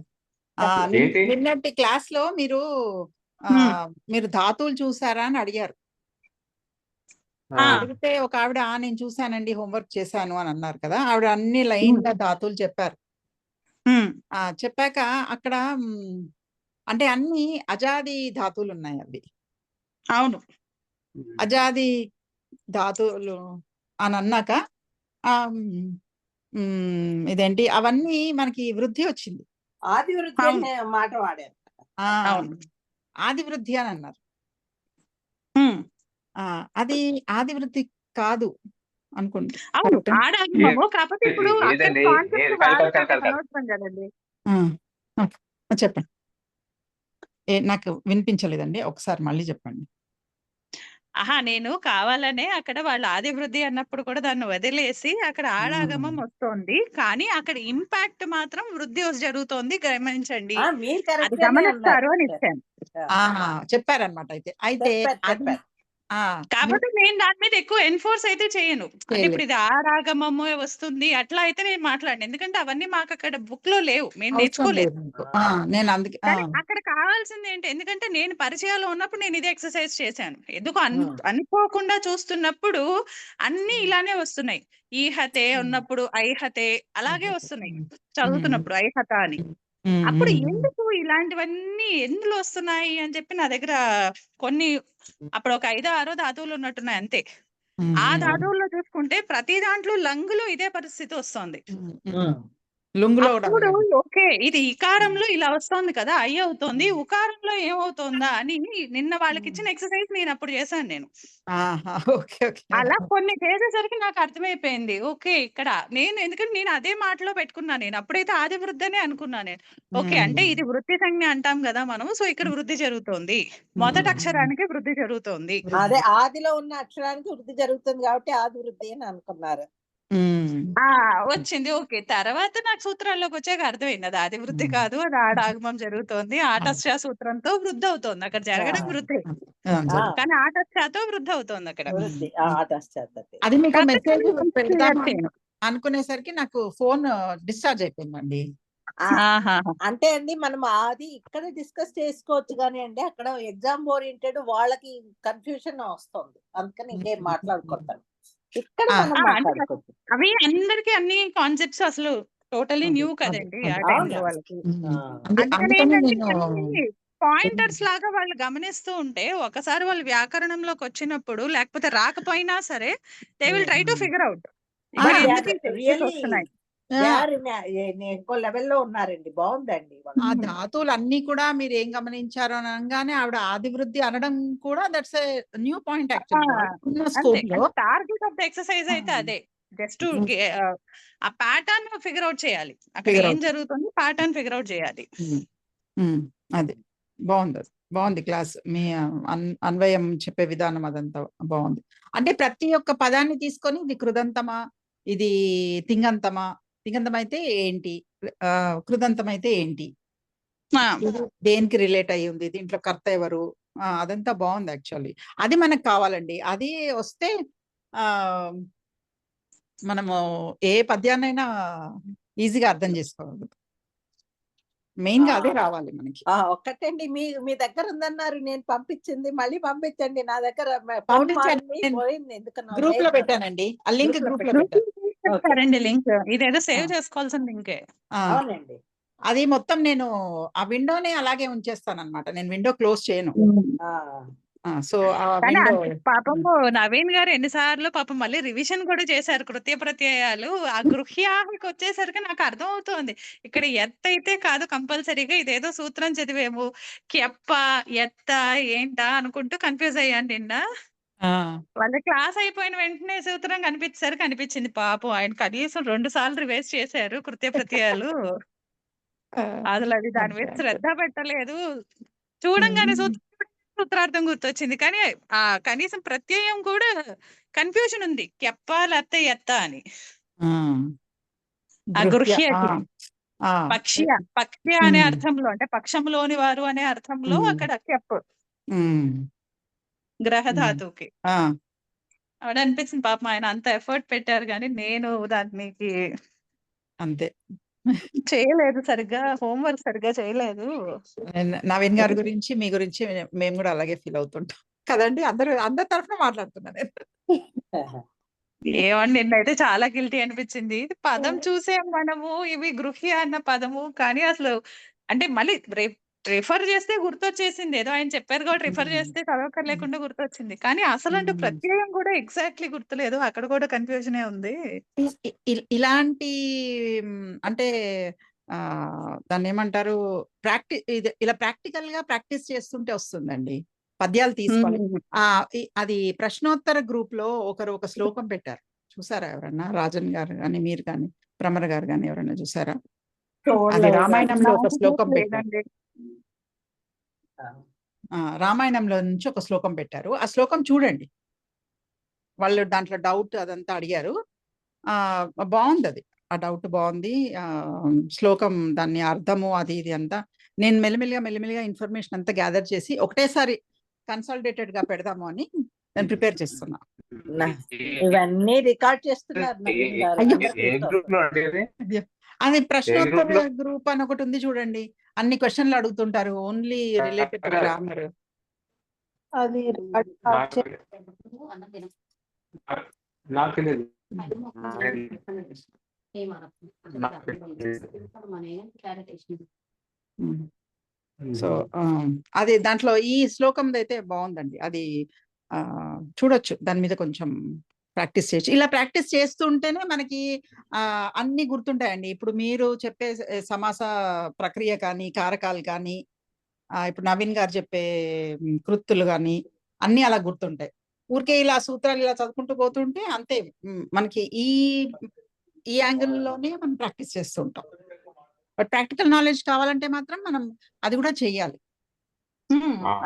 ఏంటి? నిన్నటి క్లాస్ లో మీరు మీరు ధాతువులు చూసారా అని అడిగారు. అడిగితే ఒక ఆవిడ నేను చూసానండి హోంవర్క్ చేశాను అని అన్నారు కదా. ఆవిడ అన్ని లైన్ గా ధాతువులు చెప్పారు. చెప్పాక అక్కడ అంటే అన్ని అజాది ధాతువులు ఉన్నాయి అవి. అవును, అజాది ధాతువులు అని అన్నాక ఇదేంటి అవన్నీ మనకి వృద్ధి వచ్చింది. ఆది వృద్ధి అనే మాట వాడారు. అవును, ఆది వృద్ధి అని అన్నారు. అది ఆది వృద్ధి కాదు అనుకుంటా. అవును ఆడాగమము. కాకపోతే ఇప్పుడు అక్కడ ఏదండి? కాన్సెప్ట్ వాడకం అనవసరం కదండి. చెప్పండి. నాకు వినిపించలేదండి, ఒకసారి మళ్ళీ చెప్పండి. నేను కావాలనే అక్కడ వాళ్ళు ఆది వృద్ధి అన్నప్పుడు కూడా దాన్ని వదిలేసి అక్కడ ఆడాగమం వస్తోంది, కానీ అక్కడ ఇంపాక్ట్ మాత్రం వృద్ధి జరుగుతోంది గమనించండి, మీరు అది కరెక్ట్ గమనిస్తారు అని ఇచ్చాను. చెప్పారనమాట. అయితే చెప్పారు. కాబట్టి నేను దాని మీద ఎక్కువ ఎన్ఫోర్స్ అయితే చేయను. అంటే ఇప్పుడు ఇది ఆరాగమము వస్తుంది అట్లా అయితే నేను మాట్లాడను, ఎందుకంటే అవన్నీ మాకు అక్కడ బుక్ లో లేవు, మేము నేర్చుకోలేదు. నేను అందుకే అక్కడ కావాల్సింది ఏంటి, ఎందుకంటే నేను పరిచయాలు ఉన్నప్పుడు నేను ఇదే ఎక్సర్సైజ్ చేశాను. ఎందుకు అనుకోకుండా చూస్తున్నప్పుడు అన్ని ఇలానే వస్తున్నాయి. ఈహతే ఉన్నప్పుడు ఐహతే అలాగే వస్తున్నాయి చదువుతున్నప్పుడు ఐహత అని. అప్పుడు ఎందుకు ఇలాంటివన్నీ ఎందులో వస్తున్నాయి అని చెప్పి నా దగ్గర కొన్ని అప్పుడు ఒక 5-6 ధాతువులు ఉన్నట్టున్నాయి అంతే. ఆ ధాతువుల్లో చూసుకుంటే ప్రతి దాంట్లో లంగులో ఇదే పరిస్థితి వస్తుంది. అప్పుడు ఓకే ఇది ఇకారంలో ఇలా వస్తుంది కదా, అయ్యి అవుతోంది, ఉకారంలో ఏమవుతోందా అని నిన్న వాళ్ళకి ఇచ్చిన ఎక్సర్సైజ్ నేను అప్పుడు చేశాను. నేను అలా కొన్ని చేసేసరికి నాకు అర్థమైపోయింది. ఓకే ఇక్కడ నేను ఎందుకంటే నేను అదే మాటలో పెట్టుకున్నాను. నేను అప్పుడైతే ఆది వృద్ధి అనే అనుకున్నాను నేను. ఓకే అంటే ఇది వృద్ధి సంజ్ఞ అంటాం కదా మనం, సో ఇక్కడ వృద్ధి జరుగుతోంది, మొదటి అక్షరానికి వృద్ధి జరుగుతోంది. అదే ఆదిలో ఉన్న అక్షరానికి వృద్ధి జరుగుతుంది కాబట్టి ఆది వృద్ధి అని అనుకున్నారు. వచ్చింది. ఓకే తర్వాత నాకు సూత్రాల్లోకి వచ్చాక అర్థమైంది అది ఆది వృద్ధి కాదు, అది ఆడాగమం జరుగుతోంది. ఆటస్య సూత్రంతో వృద్ధి అవుతోంది, అక్కడ జరగడం వృద్ధి, కానీ ఆటస్యతో వృద్ధి అవుతోంది అక్కడ. అది మీకు మెసేజ్ అనుకునేసరికి నాకు ఫోన్ డిశ్చార్జ్ అయిపోయిందండి. అంటే అండి మనం అది ఇక్కడ డిస్కస్ చేసుకోవచ్చు కానీ అండి అక్కడ ఎగ్జామ్ ఓరియంటెడ్ వాళ్ళకి కన్ఫ్యూజన్ వస్తుంది, అందుకని ఇంకేం మాట్లాడుకుంటాను. ఇక్కడ అవి అందరికి అన్ని కాన్సెప్ట్స్ అసలు టోటలీ న్యూ కదండి ఆ టైంలో వాళ్ళకి. అందుకని ఏంటంటే పాయింటర్స్ లాగా వాళ్ళు గమనిస్తూ ఉంటే ఒకసారి వాళ్ళు వ్యాకరణంలోకి వచ్చినప్పుడు లేకపోతే రాకపోయినా సరే they will try to figure out వస్తున్నాయి. ఇంకో లెవెల్లో ఉన్నారండి, బాగుందండి. ఆ ధాతువులు అన్ని కూడా మీరు ఏం గమనించారు అనగానే ఆవిడ ఆది వృద్ధి అనడం కూడా that's a new point actually. Target of the exercise అయితే అదే, జస్ట్ ఆ ప్యాటర్న్ ఫిగర్ అవుట్ చేయాలి, అక్కడ ఏం జరుగుతుంది ప్యాటర్న్ ఫిగర్ అవుట్ చేయాలి. అది బాగుంది క్లాస్. మీ అన్వయం చెప్పే విధానం అదంతా బాగుంది. అంటే ప్రతి ఒక్క పదాన్ని తీసుకొని ఇది కృదంతమా, ఇది తింగంతమా, తింగంతం అయితే ఏంటి, కృదంతం అయితే ఏంటి, దేనికి రిలేట్ అయ్యి ఉంది, దీంట్లో కర్త ఎవరు, అదంతా బాగుంది యాక్చువల్లీ. అది మనకు కావాలండి. అది వస్తే మనము ఏ పద్యాన్నైనా ఈజీగా అర్థం చేసుకోగలుగుతాం. మెయిన్ గా అదే రావాలి మనకి. ఒక్కటండి మీ దగ్గర ఉందన్నారు, నేను పంపించింది మళ్ళీ పంపించండి. నా దగ్గర గ్రూప్ లో పెట్టానండి, ఆ లింక్ గ్రూప్ లో పెట్టారండి. లింక్ ఇదేదో సేవ్ చేసుకోవాల్సిన లింకే. అవునండి, అది మొత్తం నేను ఆ విండోనే అలాగే ఉంచేస్తాను అనమాట, నేను విండో క్లోజ్ చేయను. సో ఆ కానీ విండో పాపము నవీన్ గారు ఎన్నిసార్లు పాపం మళ్ళీ రివిజన్ కూడా చేశారు కృత్య ప్రత్యయాలు. ఆ గృహ్యానికి వచ్చేసరికి నాకు అర్థం అవుతోంది. ఇక్కడ ఎత్త అయితే కాదు కంపల్సరీగా, ఇదేదో సూత్రం చదివేము. కెప్ప, ఎత్త ఏంటా అనుకుంటూ కన్ఫ్యూజ్ అయ్యాను నిన్న. వాళ్ళ క్లాస్ అయిపోయిన వెంటనే సూత్రం కనిపించింది. పాపం ఆయన కనీసం 2 సార్లు రివైజ్ చేశారు కృత్య ప్రత్యయాలు. అసలు అది దాని మీద శ్రద్ధ పెట్టలేదు. చూడంగానే సూత్రార్థం గుర్తొచ్చింది. కానీ కనీసం ప్రత్యయం కూడా కన్ఫ్యూజన్ ఉంది. కెప్ప లేకపోతే ఎత్త అని. ఆ గృహ్యకి పక్ష్య అనే అర్థంలో, అంటే పక్షంలోని వారు అనే అర్థంలో అక్కడ కెప్ గ్రహధాతువుకి ఆవిడ అనిపించింది. పాపం ఆయన అంత ఎఫర్ట్ పెట్టారు కానీ నేను దానికి అంతే చేయలేదు, సరిగ్గా హోంవర్క్ సరిగ్గా చేయలేదు. నవీన్ గారి గురించి మీ గురించి మేము కూడా అలాగే ఫీల్ అవుతుంటాం కదండి. అందరి తరఫున మాట్లాడుతున్నాను. ఏమండి నిన్నైతే చాలా గిల్టీ అనిపించింది. పదం చూసాం మనము, ఇవి గృహ్య అన్న పదము, కానీ అసలు అంటే మళ్ళీ రిఫర్ చేస్తే గుర్తొచ్చేసింది. ఏదో ఆయన చెప్పారు కాబట్టి రిఫర్ చేస్తే చదవకర్ లేకుండా గుర్తొచ్చింది. కానీ అసలు అంటే ప్రత్యయం కూడా ఎగ్జాక్ట్లీ గుర్తులేదు. అక్కడ కూడా కన్ఫ్యూజనే ఉంది. ఇలాంటి అంటే దాన్ని ఏమంటారు, ఇలా ప్రాక్టికల్ గా ప్రాక్టీస్ చేస్తుంటే వస్తుందండి. పద్యాలు తీసుకోవాలి. అది ప్రశ్నోత్తర గ్రూప్ లో ఒకరు ఒక శ్లోకం పెట్టారు, చూసారా ఎవరన్నా? రాజన్ గారు కానీ మీరు కానీ భ్రమర్ గారు కానీ ఎవరైనా చూసారా? అది రామాయణంలో ఒక శ్లోకం పెట్టారు. రామాయణంలో నుంచి ఒక శ్లోకం పెట్టారు. ఆ శ్లోకం చూడండి. వాళ్ళు దాంట్లో డౌట్ అదంతా అడిగారు. బాగుంది అది. ఆ డౌట్ బాగుంది. శ్లోకం దాన్ని అర్థము అది ఇది అంతా నేను మెల్లిమెల్లిగా ఇన్ఫర్మేషన్ అంతా గ్యాదర్ చేసి ఒకటేసారి కన్సల్టేటెడ్ గా పెడదాము అని నేను ప్రిపేర్ చేస్తున్నా. ఇవన్నీ రికార్డ్ చేస్తున్నారు. అది ప్రశ్నోత్తర గ్రూప్ అని ఒకటి ఉంది చూడండి. అన్ని క్వశ్చన్లు అడుగుతుంటారు, ఓన్లీ రిలేటెడ్ టు గ్రామర్. అది సో అది దాంట్లో ఈ శ్లోకం అయితే బాగుందండి. అది చూడొచ్చు. దాని మీద కొంచెం ప్రాక్టీస్ చేయొచ్చు. ఇలా ప్రాక్టీస్ చేస్తుంటేనే మనకి అన్ని గుర్తుంటాయండి. ఇప్పుడు మీరు చెప్పే సమాస ప్రక్రియ కానీ, కారకాలు కానీ, ఇప్పుడు నవీన్ గారు చెప్పే కృత్తులు కానీ అన్ని అలా గుర్తుంటాయి. ఊరికే ఇలా సూత్రాలు ఇలా చదువుకుంటూ పోతుంటే అంతే. మనకి ఈ యాంగిల్లోనే మనం ప్రాక్టీస్ చేస్తూ ఉంటాం. బట్ ప్రాక్టికల్ నాలెడ్జ్ కావాలంటే మాత్రం మనం అది కూడా చెయ్యాలి.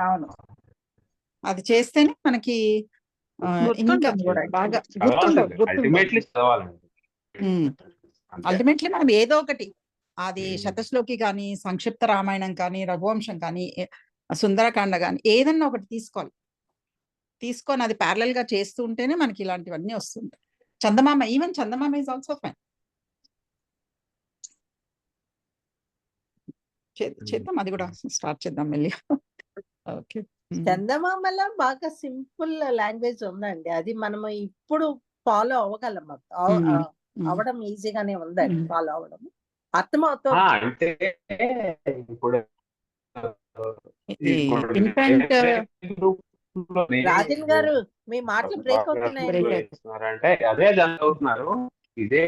అవును, అది చేస్తేనే మనకి ఇంకా బాగా అల్టిమేట్లీ మనం ఏదో ఒకటి, అది శతశ్లోకి కానీ, సంక్షిప్త రామాయణం కానీ, రఘువంశం కానీ, సుందరకాండ కానీ ఏదన్నా ఒకటి తీసుకొని అది ప్యారలల్ గా చేస్తూ ఉంటేనే మనకి ఇలాంటివన్నీ వస్తుంటాయి. చందమామ, ఈవెన్ చందమామ ఈజ్ ఆల్సో ఫైన్. చేద్దాం, అది కూడా స్టార్ట్ చేద్దాం మళ్ళీ. ఓకే. చందమామలో బాగా సింపుల్ లాంగ్వేజ్ ఉందండి. అది మనము ఇప్పుడు ఫాలో అవ్వగలం. అవడం ఈజీగానే ఉందండి, ఫాలో అవడం అర్థమవుతుంది. అంటే ఇప్పుడు రాజన్ గారు మీ మాటలు బ్రేక్ అవుతున్నాయి. అంటే అదే చదువుతున్నారు, ఇదే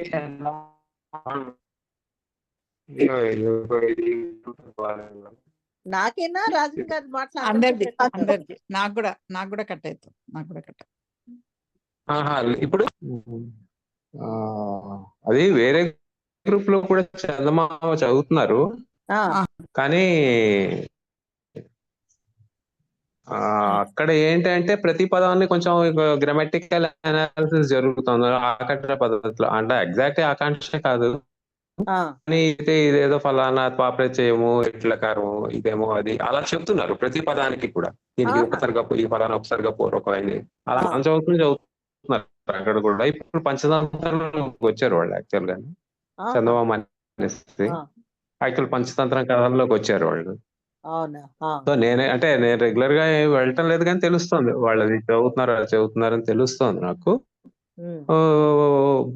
నాకేనా రాజన్ గారు అందరికి నాకు కూడా కట్ అవుతుంది. ఇప్పుడు అది వేరే గ్రూప్ లో కూడా చందమామ చదువుతున్నారు, కానీ అక్కడ ఏంటంటే ప్రతి పదాన్ని కొంచెం గ్రామటికల్ అనాలిసిస్ జరుగుతుంది ఆకర్షణ పద్ధతిలో. అంటే ఎగ్జాక్ట్ ఆకాంక్ష కాదు, కానీ ఇదేదో ఫలానా పాపరేచేయము, ఇట్లకారము, ఇదేమో అది అలా చెప్తున్నారు ప్రతి పదానికి కూడా. దీనికి ఉపసర్గ ఈ ఫలానా ఉపసర్గ పూర్వకమైంది అలా చదువుతున్నారు అక్కడ కూడా. ఇప్పుడు పంచతంత్రంలో వచ్చారు వాళ్ళు యాక్చువల్ గా. చందమామ అనేసి యాక్చువల్ పంచతంత్రం కథల్లోకి వచ్చారు వాళ్ళు. సో నేను రెగ్యులర్ గా వెళ్ళటం లేదు కానీ తెలుస్తుంది వాళ్ళది చదువుతున్నారని తెలుస్తోంది నాకు.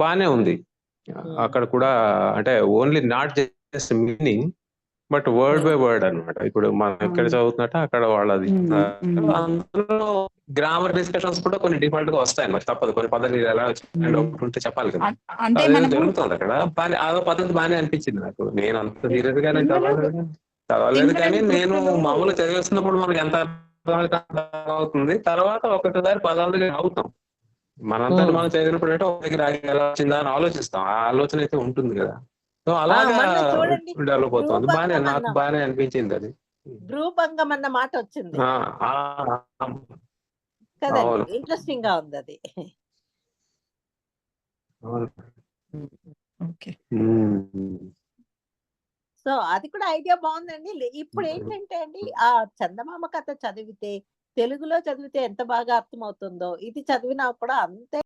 బానే ఉంది అక్కడ కూడా. అంటే only not just meaning, but word by word అన్నమాట. ఇప్పుడు మనం ఎక్కడ చదువుతున్నట్టు అక్కడ వాళ్ళది. అందులో గ్రామర్ డిస్కషన్స్ కూడా కొన్ని డిఫాల్ట్ గా వస్తాయి మరి తప్పదు. కొన్ని పద్ధతులు ఎలా ఒకటి ఉంటే చెప్పాలి కదా. అంటే అదేదో మనము జరుగుతుంది అక్కడ. అదో పద్ధతి బాగానే అనిపించింది నాకు. నేను అంత సీరియస్ గా చదవలేదు సింగులర్ కానీ నేను గ్రూపులు మామూలుగా చదివేస్తున్నప్పుడు మనకి ఎంత అవుతుంది. తర్వాత ఒకటిసారి పదాలు దగ్గర అవుతాం. మనంతా మనం చదివినప్పుడు అంటే ఒక దగ్గర ఎలా వచ్చిందా అని ఆలోచిస్తాం. ఆ ఆలోచన అయితే ఉంటుంది కదా. సో అలాగా మొన్న చూడండి డెవలప్ అవుతుంది. బాగానే నాకు భ్రూభంగం బాగానే అనిపించింది అది. భ్రూభంగం అన్న మాట వచ్చింది ఆ, ఆ, కదండి. అవును ఇంట్రెస్టింగ్ గా ఉంది అది. అవును. ఓకే. సో అది కూడా ఐడియా బాగుందండి. ఇప్పుడు ఏంటంటే అండి ఆ చందమామ కథ చదివితే తెలుగులో చదివితే ఎంత బాగా అర్థమవుతుందో ఇది చదివినా కూడా అంతే